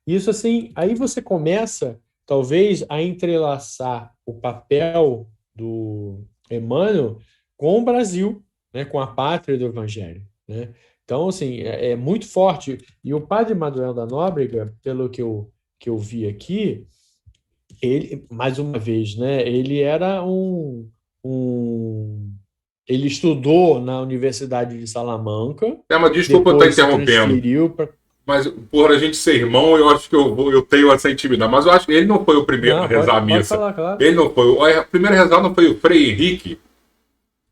Isso assim, aí você começa, talvez, a entrelaçar o papel do Emmanuel com o Brasil, né? Com a pátria do Evangelho, né? Então, assim, é muito forte. E o padre Manuel da Nóbrega, pelo que eu vi aqui, ele, mais uma vez, né? Ele era um ele estudou na Universidade de Salamanca, Mas desculpa eu estar depois se interrompendo. transferiu para. Mas por a gente ser irmão, eu acho que eu tenho essa intimidade. Mas eu acho que ele não foi o primeiro a Não, rezar a pode missa. falar, claro. Ele não foi. O primeiro a rezar não foi o Frei Henrique,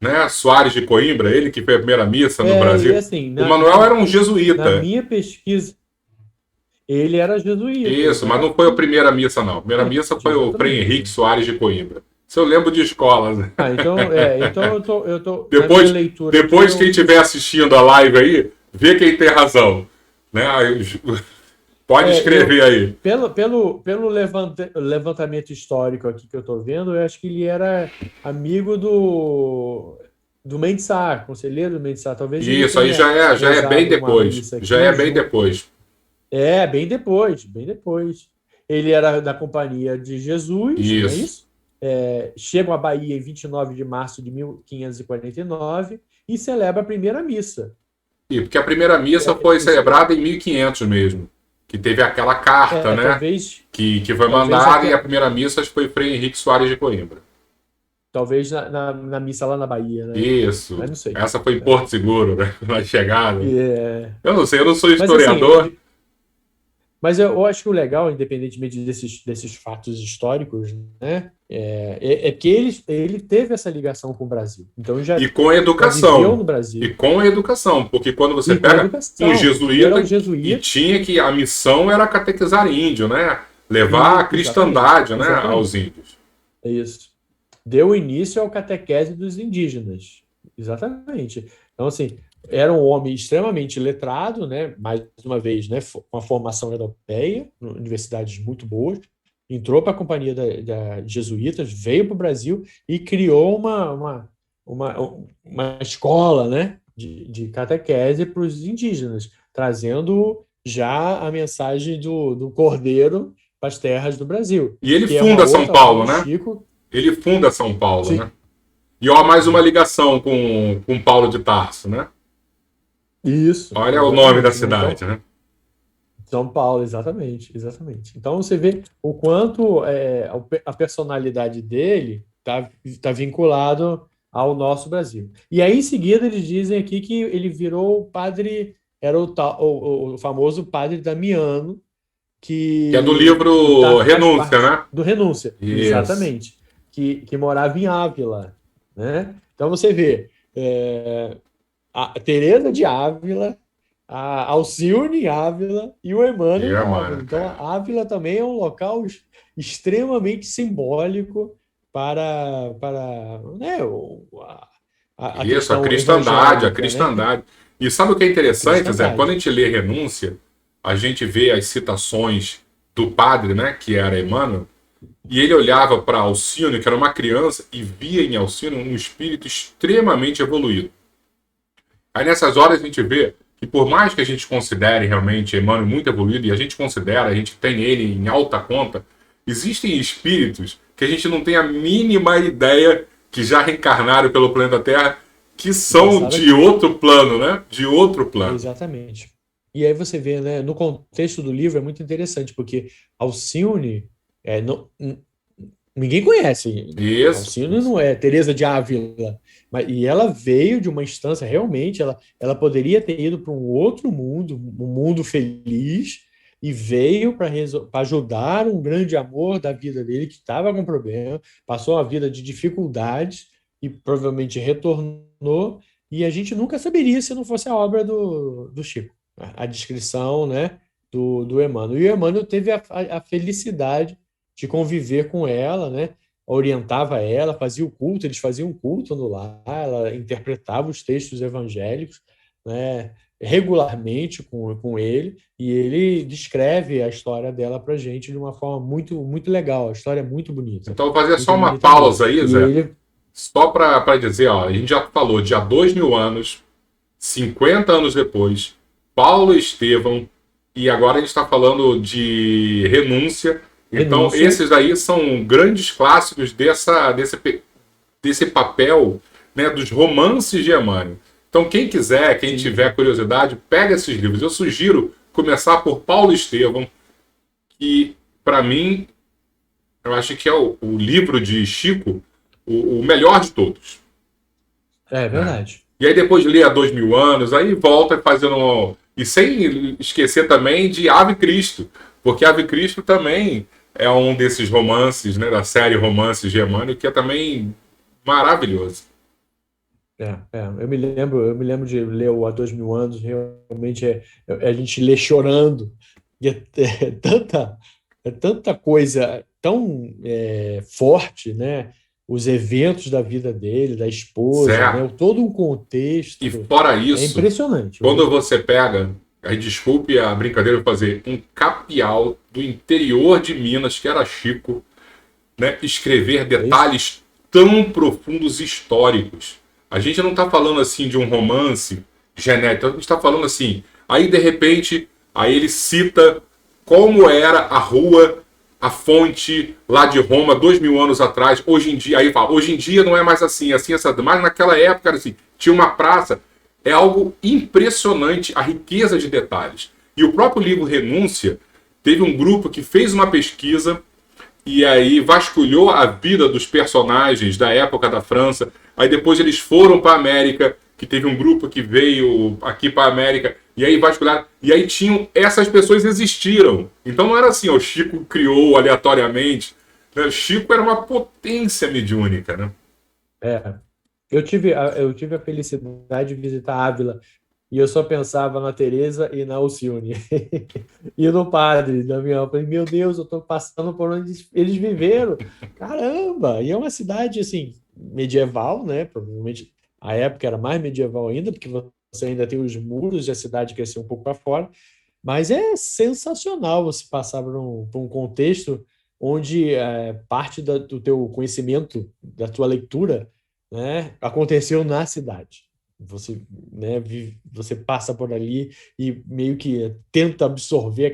né? Soares de Coimbra, ele que fez a primeira missa no E Brasil. assim, O Manuel era um na jesuíta. minha pesquisa, ele era jesuíta, Isso, mas não foi a exatamente, primeira missa, não. A primeira missa foi o Frei Henrique exatamente. Soares de Coimbra. Isso eu lembro de escola. Né? Então na minha Depois, leitura aqui, depois quem estiver assistindo a live aí, vê quem tem razão. Né? Pode escrever eu aí. pelo levantamento histórico aqui que eu estou vendo, eu acho que ele era amigo do Mendes Sá, conselheiro do Mendes Sá. Talvez ele Isso aí tenha já é bem rezado uma depois. missa Já aqui é bem junto. depois. Bem depois, bem depois. Ele era da Companhia de Jesus, não é Isso. isso? Chega à Bahia em 29 de março de 1549 e celebra a primeira missa. E porque a primeira missa foi Isso, celebrada em 1500 mesmo. Que teve aquela carta, né? talvez, Que foi talvez, mandada e a primeira missa foi Frei Henrique Soares de Coimbra. talvez na missa lá na Bahia, né? Isso. Mas não sei. Essa foi em Porto Seguro, né? Na chegada. É, Eu não sei, eu não sou mas assim, historiador. mas eu acho que o legal, independentemente desses fatos históricos, né, que ele teve essa ligação com o Brasil. Então E com a já viveu educação. no E Brasil com a educação. Porque quando você e com a pega um educação, porque ele era jesuíta um e jesuíta. tinha que a missão era catequizar índio, né? Levar a Exatamente, cristandade, né, aos exatamente. índios. É isso. Deu início ao catequese dos indígenas. Exatamente. Então, assim, era um homem extremamente letrado, né? Mais uma vez, né? Com uma formação europeia, universidades muito boas, entrou para a companhia da jesuítas, veio para o Brasil e criou uma escola, né? De catequese para os indígenas, trazendo já a mensagem do Cordeiro para as terras do Brasil, E ele que é uma funda São outra obra Paulo, do né? Chico. Ele funda São Paulo, né? Sim, E ó, mais uma ligação com Paulo de Tarso, né? isso, Olha o nome da exatamente, né? cidade, Então, né? São Paulo, exatamente, exatamente. Então você vê o quanto a personalidade dele tá vinculado ao nosso Brasil. E aí, em seguida, eles dizem aqui que ele virou o padre, era o famoso padre Damiano, Que é do que livro faz Renúncia, parte né? do Renúncia, Isso. exatamente, que morava em Ávila, né? Então você vê a Teresa de Ávila, a Alcione Ávila e o Emmanuel em É, Ávila. mano, Então, cara. a Ávila também é um local extremamente simbólico para né, a Isso, a questão cristandade, a evangélica, né? cristandade. E sabe o que é A interessante, Zé? Quando a cristandade. gente lê Renúncia, a gente vê as citações do padre, né? Que era Emmanuel, e ele olhava para Alcino, que era uma criança, e via em Alcino um espírito extremamente evoluído. Aí nessas horas a gente vê que por mais que a gente considere realmente Emmanuel muito evoluído, e a gente considera, a gente tem ele em alta conta, existem espíritos que a gente não tem a mínima ideia que já reencarnaram pelo planeta Terra, que E são passaram de aqui. outro plano, né? De outro plano. Exatamente. E aí você vê, né, no contexto do livro é muito interessante, porque Alcione Ninguém conhece. Isso, Alcina isso. não é Teresa de Ávila. E ela veio de uma instância, realmente, ela poderia ter ido para um outro mundo, um mundo feliz, e veio para ajudar um grande amor da vida dele que estava com problema, passou uma vida de dificuldades e provavelmente retornou, e a gente nunca saberia se não fosse a obra do Chico. A descrição, né, do Emmanuel. E o Emmanuel teve a felicidade de conviver com ela, né? Orientava ela, fazia o culto, eles faziam um culto no lar, ela interpretava os textos evangélicos, né? Regularmente com ele, e ele descreve a história dela para gente de uma forma muito, muito legal. A história é Então, eu vou fazer só muito uma bonita mesmo. pausa aí, E Zé. ele, Só para dizer, ó, a gente já falou de há 2000 anos, 50 anos depois, Paulo Estevão, e agora a gente está falando de renúncia. Então, renúncia, esses aí são grandes clássicos desse papel, né, dos romances de Emmanuel. Então, quem quiser, quem tiver sim, curiosidade, pega esses livros. Eu sugiro começar por Paulo Estevão, que, para mim, eu acho que é o livro de Chico o melhor de todos. é Né? verdade. E aí depois lê há 2000 anos, aí volta fazendo. E sem esquecer também de Ave Cristo, porque Ave Cristo também é um desses romances, né, da série Romances de Emmanuel, que é também maravilhoso. Eu me lembro de ler o Há 2000 anos, realmente a gente lê chorando, e é tanta coisa tão forte, né? Os eventos da vida dele, da esposa, né? Certo? Todo um E contexto fora é isso, impressionante. quando você pega, aí desculpe a brincadeira, eu vou fazer um capial do interior de Minas, que era Chico, né, escrever É isso? detalhes tão profundos históricos. A gente não está falando assim de um romance genético, a gente está falando assim. Aí de repente, aí ele cita como era a rua, a fonte lá de Roma 2000 anos atrás. Hoje em dia, aí fala, hoje em dia não é mais assim, assim, assado. Mas naquela época era assim, tinha uma praça. É algo impressionante a riqueza de detalhes. E o próprio livro Renúncia teve um grupo que fez uma pesquisa e aí vasculhou a vida dos personagens da época da França. Aí depois eles foram para a América, que teve um grupo que veio aqui para a América, e aí vasculharam. E aí tinham. Essas pessoas existiram. Então não era assim, o Chico criou aleatoriamente. Né? O Chico era uma potência mediúnica, né? É. Eu tive a felicidade de visitar Ávila e eu só pensava na Teresa e na Alcione. E no padre Damião. Eu falei, meu Deus, eu estou passando por onde eles viveram. Caramba! E é uma cidade, assim, medieval, né? Provavelmente a época era mais medieval ainda, porque você ainda tem os muros e a cidade cresceu um pouco para fora. Mas é sensacional você passar por um contexto onde parte do teu conhecimento, da tua leitura, né, aconteceu na cidade. Você, né, você passa por ali e meio que tenta absorver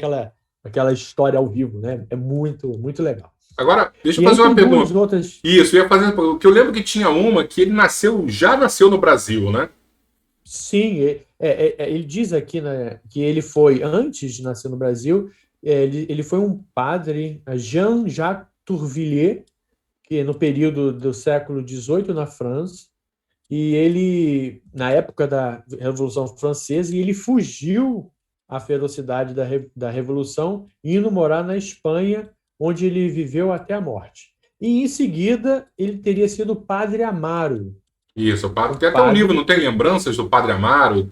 aquela história ao vivo, né? É muito, muito legal. Agora, deixa eu E aí fazer uma tem duas pergunta. outras. Isso, eu ia fazer. Porque eu lembro que tinha uma que ele nasceu, já nasceu no Brasil, né? Sim, ele diz aqui, né, que ele foi, antes de nascer no Brasil, ele foi um padre, Jean-Jacques Tourvilliers, que no período do século XVIII na França, e ele, na época da Revolução Francesa, e ele fugiu à ferocidade da Revolução, indo morar na Espanha, onde ele viveu até a morte. E em seguida, ele teria sido Padre Amaro, Isso, o padre. um Tem até um livro, não padre. tem lembranças do Padre Amaro?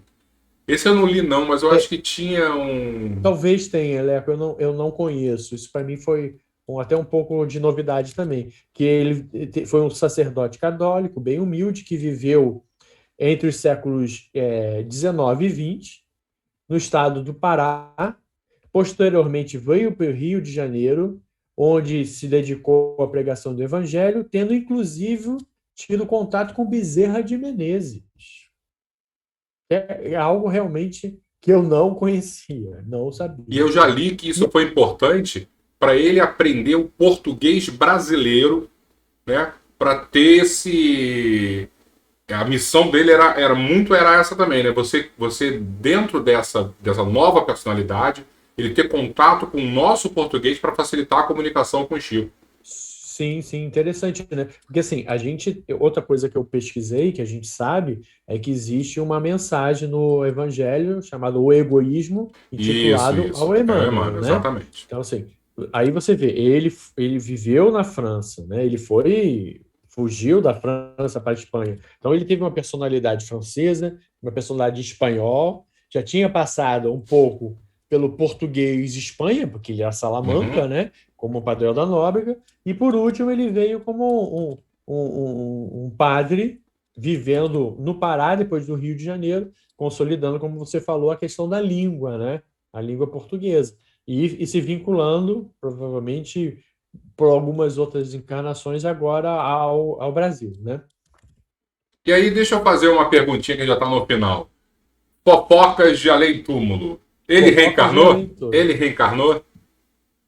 Esse eu não li, não, mas eu acho é, que tinha um. Talvez tenha, Leco, eu não conheço. Isso para mim foi até um pouco de novidade também. Que ele foi um sacerdote católico, bem humilde, que viveu entre os séculos 19 e 20, no estado do Pará. Posteriormente veio para o Rio de Janeiro, onde se dedicou à pregação do Evangelho, tendo inclusive tido contato com Bezerra de Menezes. É algo realmente que eu não conhecia, não E sabia. eu já li que E isso foi importante para ele aprender o português brasileiro, né? Para ter esse. A missão dele era essa também, né? Você dentro dessa nova personalidade, ele ter contato com o nosso português para facilitar a comunicação com o Chico. Sim, sim, interessante, né? Porque assim, outra coisa que eu pesquisei, que a gente sabe, é que existe uma mensagem no Evangelho chamada O Egoísmo, intitulado Isso. ao É, Emmanuel, Emmanuel, né? exatamente. Então, assim, aí você vê, ele viveu na França, né? Fugiu da França para a Espanha. Então, ele teve uma personalidade francesa, uma personalidade espanhol, já tinha passado um pouco pelo português Espanha, porque ele era Salamanca, Uhum. né? Como padrão da Nóbrega, e por último ele veio como um padre vivendo no Pará, depois do Rio de Janeiro, consolidando, como você falou, a questão da língua, né? A língua portuguesa. E se vinculando, provavelmente, por algumas outras encarnações agora ao Brasil, né? E aí, deixa eu fazer uma perguntinha que já está no final. Fofocas de Além Túmulo. Ele Fofocas de reencarnou? Alentor. Ele reencarnou?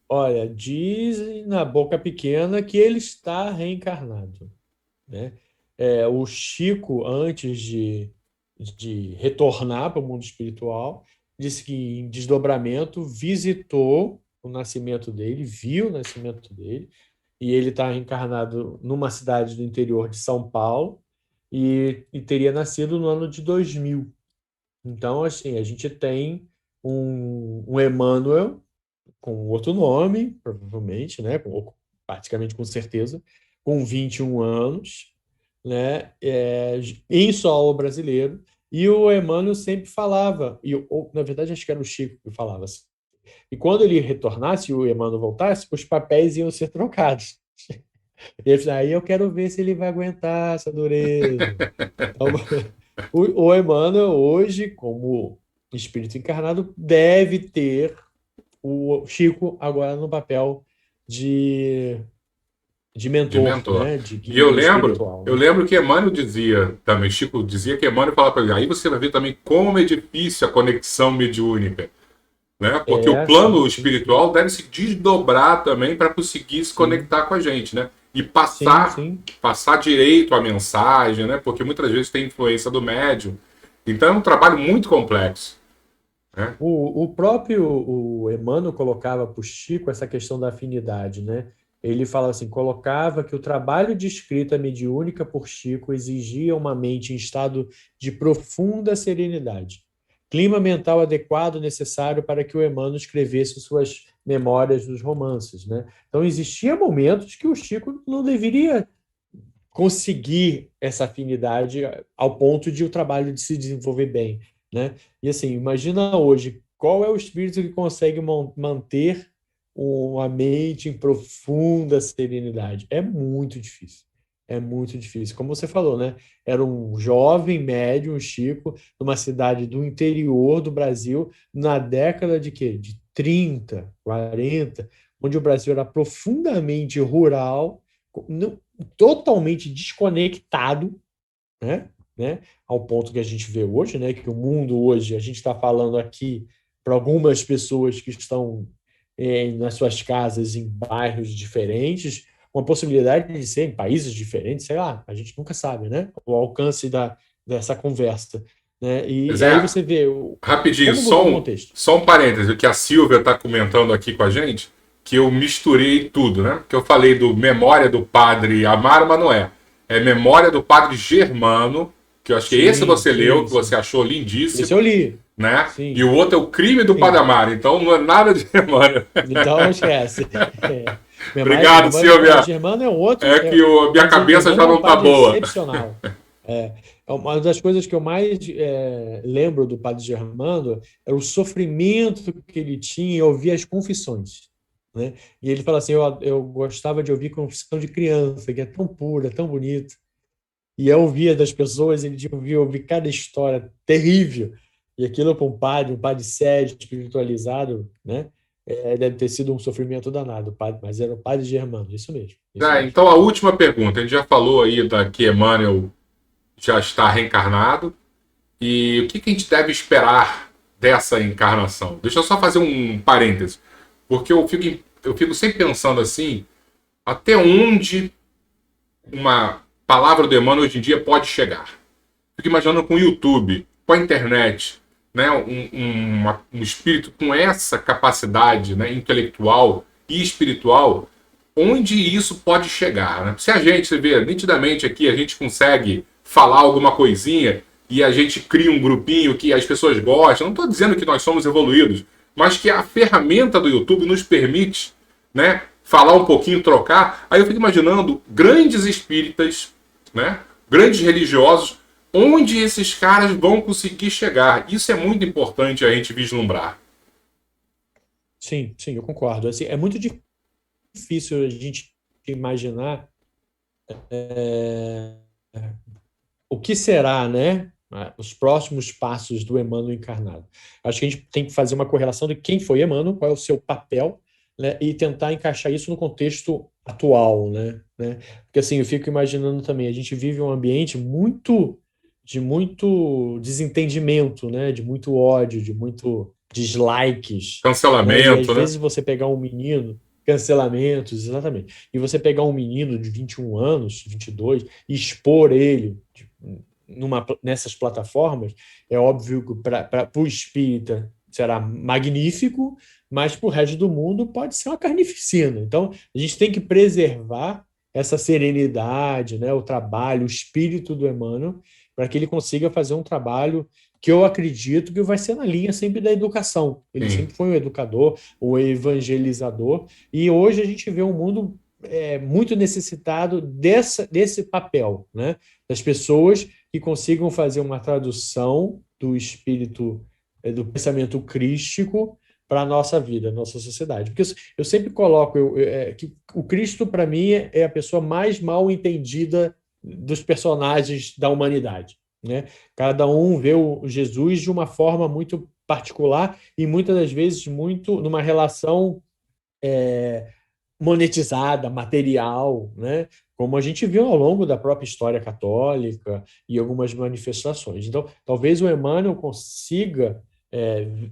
Olha, dizem na boca pequena que ele está reencarnado, né? O Chico, antes de retornar para o mundo espiritual, disse que em desdobramento visitou o nascimento dele, viu o nascimento dele, e ele está reencarnado numa cidade do interior de São Paulo e teria nascido no ano de 2000. Então, assim, a gente tem um Emmanuel com outro nome, provavelmente, né? Ou praticamente com certeza, com 21 anos, né? Em solo brasileiro. E o Emmanuel sempre falava, ou, na verdade acho que era o Chico que falava assim. E quando ele retornasse, o Emmanuel voltasse, os papéis iam ser trocados. E ele falou, aí eu quero ver se ele vai aguentar essa dureza. Então, o Emmanuel, hoje, como espírito encarnado, deve ter o Chico agora no papel de, de De mentor, mentor. né? De E eu guia lembro, espiritual, eu né? lembro que Emmanuel dizia também, Chico dizia que Emmanuel falava para ele, aí você vai ver também como é difícil a conexão mediúnica, né? Porque o plano Sim, sim, sim. espiritual deve se desdobrar também para conseguir se Sim, conectar com a gente, né? E sim, passar, sim. passar direito a mensagem, né? Porque muitas vezes tem influência do médium. Então é um trabalho muito complexo, né? O próprio o Emmanuel colocava para o Chico essa questão da afinidade, né? Ele fala assim, colocava que o trabalho de escrita mediúnica por Chico exigia uma mente em estado de profunda serenidade, clima mental adequado necessário para que o Emmanuel escrevesse suas memórias dos romances, né? Então existia momentos que o Chico não deveria conseguir essa afinidade ao ponto de o trabalho de se desenvolver bem, né? E assim, imagina hoje, qual é o espírito que consegue manter uma mente em profunda serenidade? É muito difícil. É muito difícil. Como você falou, né? Era um jovem médium, Chico, numa cidade do interior do Brasil, na década de quê? De 30, 40, onde o Brasil era profundamente rural, totalmente desconectado, né? Né? Ao ponto que a gente vê hoje, né? Que o mundo hoje, a gente está falando aqui para algumas pessoas que estão nas suas casas em bairros diferentes, uma possibilidade de ser em países diferentes, sei lá, a gente nunca sabe, né? O alcance dessa conversa, né? E aí Zé, você vê rapidinho, como mudou o contexto. só um parêntese, o que a Silvia está comentando aqui com a gente, que eu misturei tudo, né? Que eu falei do Memória do Padre Amaro, mas não é. É Memória do Padre Germano, que eu acho que esse Sim, você leu, sim, que você sim. achou Esse lindíssimo, eu li. né? E Sim, o outro é o Crime do Padre sim. Amaro, então não é nada de Emmanuel. Então esquece. É. Obrigado, Memória do Padre Silvia. Germano é outro. É que a O minha Padre cabeça Germano já é um não tá padre boa. excepcional. É uma das coisas que eu mais lembro do Padre Germano era o sofrimento que ele tinha em ouvir as confissões, né? E ele fala assim: eu gostava de ouvir confissão de criança, que é tão pura, tão bonita. E eu ouvia das pessoas, ele tinha ouvir cada história terrível. E aquilo para um padre sério, espiritualizado, né? Deve ter sido um sofrimento danado, padre, mas era o padre Germano, isso mesmo, isso Ah, mesmo. então a última pergunta. A gente já falou aí da que Emmanuel já está reencarnado. E o que, que a gente deve esperar dessa encarnação? Deixa eu só fazer um parêntese. Porque eu fico sempre pensando assim, até onde uma palavra do Emmanuel hoje em dia pode chegar. Fico imaginando com o YouTube, com a internet. né, um espírito com essa capacidade, né, intelectual e espiritual, onde isso pode chegar. Né? Se a gente, você vê nitidamente aqui, a gente consegue falar alguma coisinha e a gente cria um grupinho que as pessoas gostam, não estou dizendo que nós somos evoluídos, mas que a ferramenta do YouTube nos permite, né, falar um pouquinho, trocar. Aí eu fico imaginando grandes espíritas, né, grandes religiosos, onde esses caras vão conseguir chegar. Isso é muito importante a gente vislumbrar. Sim, sim, eu concordo. Assim, é muito difícil a gente imaginar é, o que será, né? Os próximos passos do Emmanuel encarnado. Acho que a gente tem que fazer uma correlação de quem foi Emmanuel, qual é o seu papel, né? E tentar encaixar isso no contexto atual, né? Porque assim, eu fico imaginando também, a gente vive um ambiente de muito desentendimento, né? De muito ódio, de muito dislikes, né? E às Cancelamento, né? vezes você pegar um menino, cancelamentos, exatamente. E você pegar um menino de 21 anos, 22, e expor ele nessas plataformas, é óbvio que para o espírita será magnífico, mas para o resto do mundo pode ser uma carnificina. Então, a gente tem que preservar essa serenidade, né, o trabalho, o espírito do Emmanuel, para que ele consiga fazer um trabalho que eu acredito que vai ser na linha sempre da educação. Ele Sim. sempre foi um educador, um evangelizador, e hoje a gente vê um mundo muito necessitado desse papel, né? Das pessoas que consigam fazer uma tradução do espírito, do pensamento crístico para a nossa vida, nossa sociedade. Porque eu sempre coloco que o Cristo, para mim, é a pessoa mais mal entendida dos personagens da humanidade, né? Cada um vê o Jesus de uma forma muito particular e muitas das vezes muito numa relação é, monetizada, material, né? Como a gente viu ao longo da própria história católica e algumas manifestações. Então, talvez o Emmanuel consiga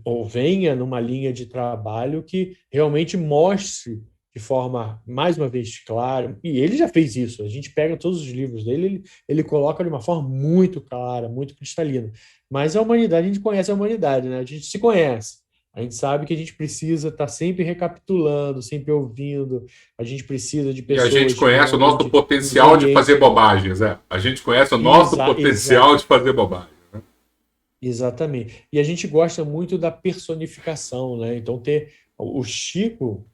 ou venha numa linha de trabalho que realmente mostre de forma, mais uma vez, clara, e ele já fez isso, a gente pega todos os livros dele, ele coloca de uma forma muito clara, muito cristalina. Mas a humanidade, a gente conhece a humanidade, né? A gente se conhece. A gente sabe que a gente precisa estar sempre recapitulando, sempre ouvindo. A gente precisa de E a gente pessoas que conhece o nosso realmente nos potencial de fazer orientem. bobagens, é. A gente conhece o nosso Exa potencial exa de fazer bobagem. exatamente. E a gente gosta muito da personificação, né? Então, ter o Chico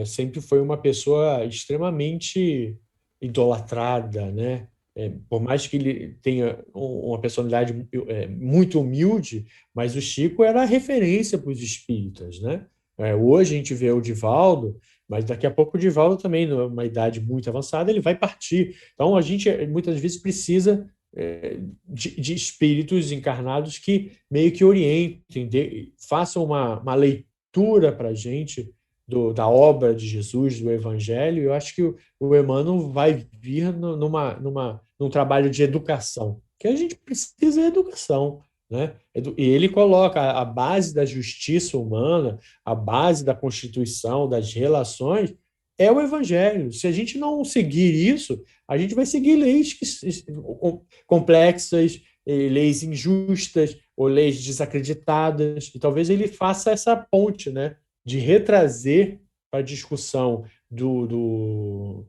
sempre foi uma pessoa extremamente idolatrada, né? Por mais que ele tenha uma personalidade muito humilde, mas o Chico era a referência para os espíritas, né? Hoje a gente vê o Divaldo, mas daqui a pouco o Divaldo também, numa idade muito avançada, ele vai partir. Então a gente muitas vezes precisa de espíritos encarnados que meio que orientem, façam uma leitura para a gente da obra de Jesus, do Evangelho. Eu acho que o Emmanuel vai vir num trabalho de educação, que a gente precisa de educação, né? E ele coloca a base da justiça humana, a base da Constituição, das relações, é o Evangelho. Se a gente não seguir isso, a gente vai seguir leis complexas, leis injustas ou leis desacreditadas. E talvez ele faça essa ponte, né, de retrazer para a discussão do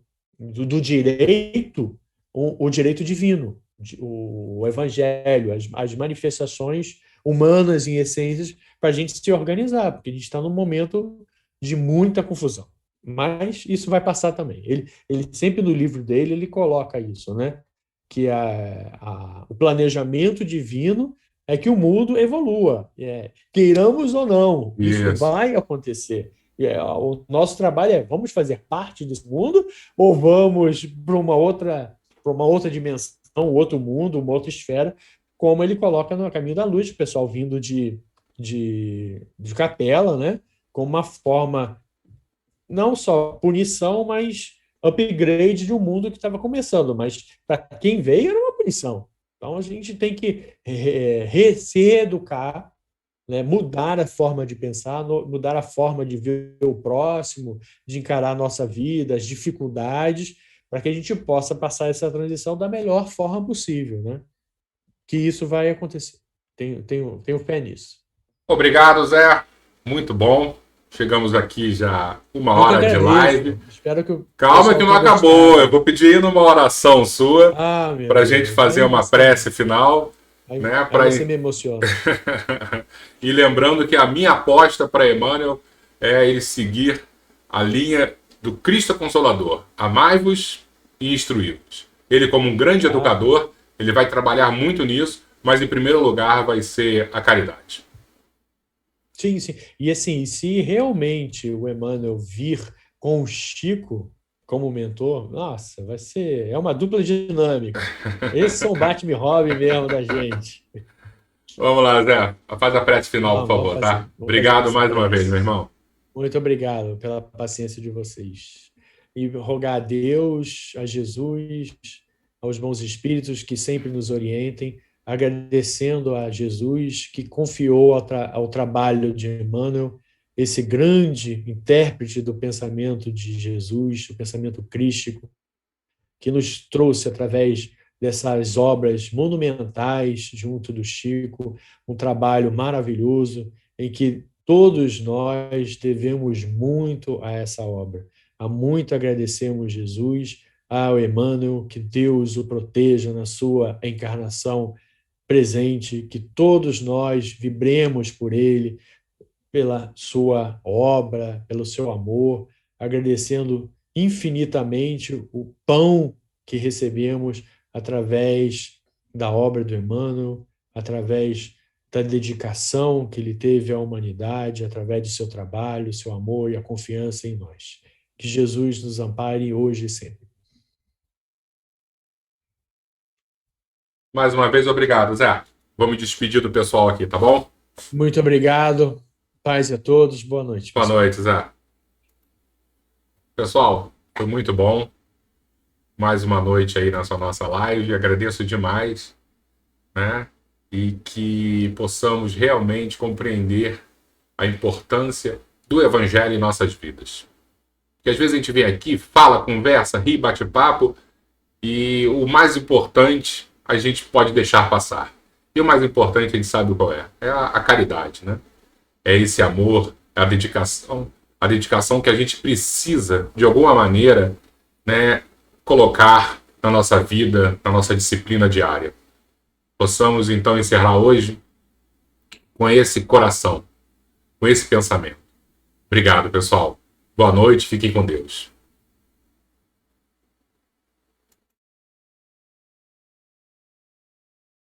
direito o direito divino, o evangelho, as manifestações humanas em essências, para a gente se organizar, porque a gente está num momento de muita confusão. Mas isso vai passar também. Ele sempre no livro dele ele coloca isso, né? Que o planejamento divino é que o mundo evolua, queiramos ou não, isso Isso. vai acontecer. O nosso trabalho vamos fazer parte desse mundo ou vamos para uma outra dimensão, outro mundo, uma outra esfera, como ele coloca no Caminho da Luz, o pessoal vindo de Capela, né? Como uma forma não só punição, mas upgrade de um mundo que estava começando. Mas para quem veio era uma punição. Então a gente tem que se reeducar, né? Mudar a forma de pensar, mudar a forma de ver o próximo, de encarar a nossa vida, as dificuldades, para que a gente possa passar essa transição da melhor forma possível, né? Que isso vai acontecer. Tenho fé nisso. Obrigado, Zé. Muito bom. Chegamos aqui já uma Eu que hora de agradeço. live. Espero que o Calma que pessoal não tenha acabou. gostado. Eu vou pedir uma oração sua Ah, meu para a gente Deus. fazer uma prece final, né? Aí você me emociona. E lembrando que a minha aposta para Emmanuel é ele seguir a linha do Cristo Consolador. Amai-vos e instruí-vos. Ele, como um grande educador, ele vai trabalhar muito nisso, mas em primeiro lugar vai ser a caridade. Sim, sim. E assim, se realmente o Emmanuel vir com o Chico como mentor, nossa, é uma dupla dinâmica. Esse é um bate-me-hobby mesmo da gente. Vamos lá, Zé. Faz a prece final, por Vamos favor, fazer. tá? Vamos fazer Obrigado essa mais uma vez, meu prece. irmão. Muito obrigado pela paciência de vocês. E rogar a Deus, a Jesus, aos bons espíritos que sempre nos orientem, agradecendo a Jesus que confiou ao trabalho de Emmanuel, esse grande intérprete do pensamento de Jesus, o pensamento crístico, que nos trouxe através dessas obras monumentais junto do Chico, um trabalho maravilhoso em que todos nós devemos muito a essa obra. Há muito agradecemos Jesus, ao Emmanuel, que Deus o proteja na sua encarnação presente, que todos nós vibremos por ele, pela sua obra, pelo seu amor, agradecendo infinitamente o pão que recebemos através da obra do Emmanuel, através da dedicação que ele teve à humanidade, através do seu trabalho, seu amor e a confiança em nós. Que Jesus nos ampare hoje e sempre. Mais uma vez, obrigado, Zé. Vou me despedir do pessoal aqui, tá bom? Muito obrigado. Paz a todos. Boa noite, Boa pessoal. noite, Zé. Pessoal, foi muito bom. Mais uma noite aí nessa nossa live. Agradeço demais, né? E que possamos realmente compreender a importância do Evangelho em nossas vidas. Porque às vezes a gente vem aqui, fala, conversa, ri, bate papo, e o mais importante a gente pode deixar passar. E o mais importante a gente sabe qual é. É a caridade, né? É esse amor, a dedicação que a gente precisa, de alguma maneira, né, colocar na nossa vida, na nossa disciplina diária. Possamos, então, encerrar hoje com esse coração, com esse pensamento. Obrigado, pessoal. Boa noite, fiquem com Deus.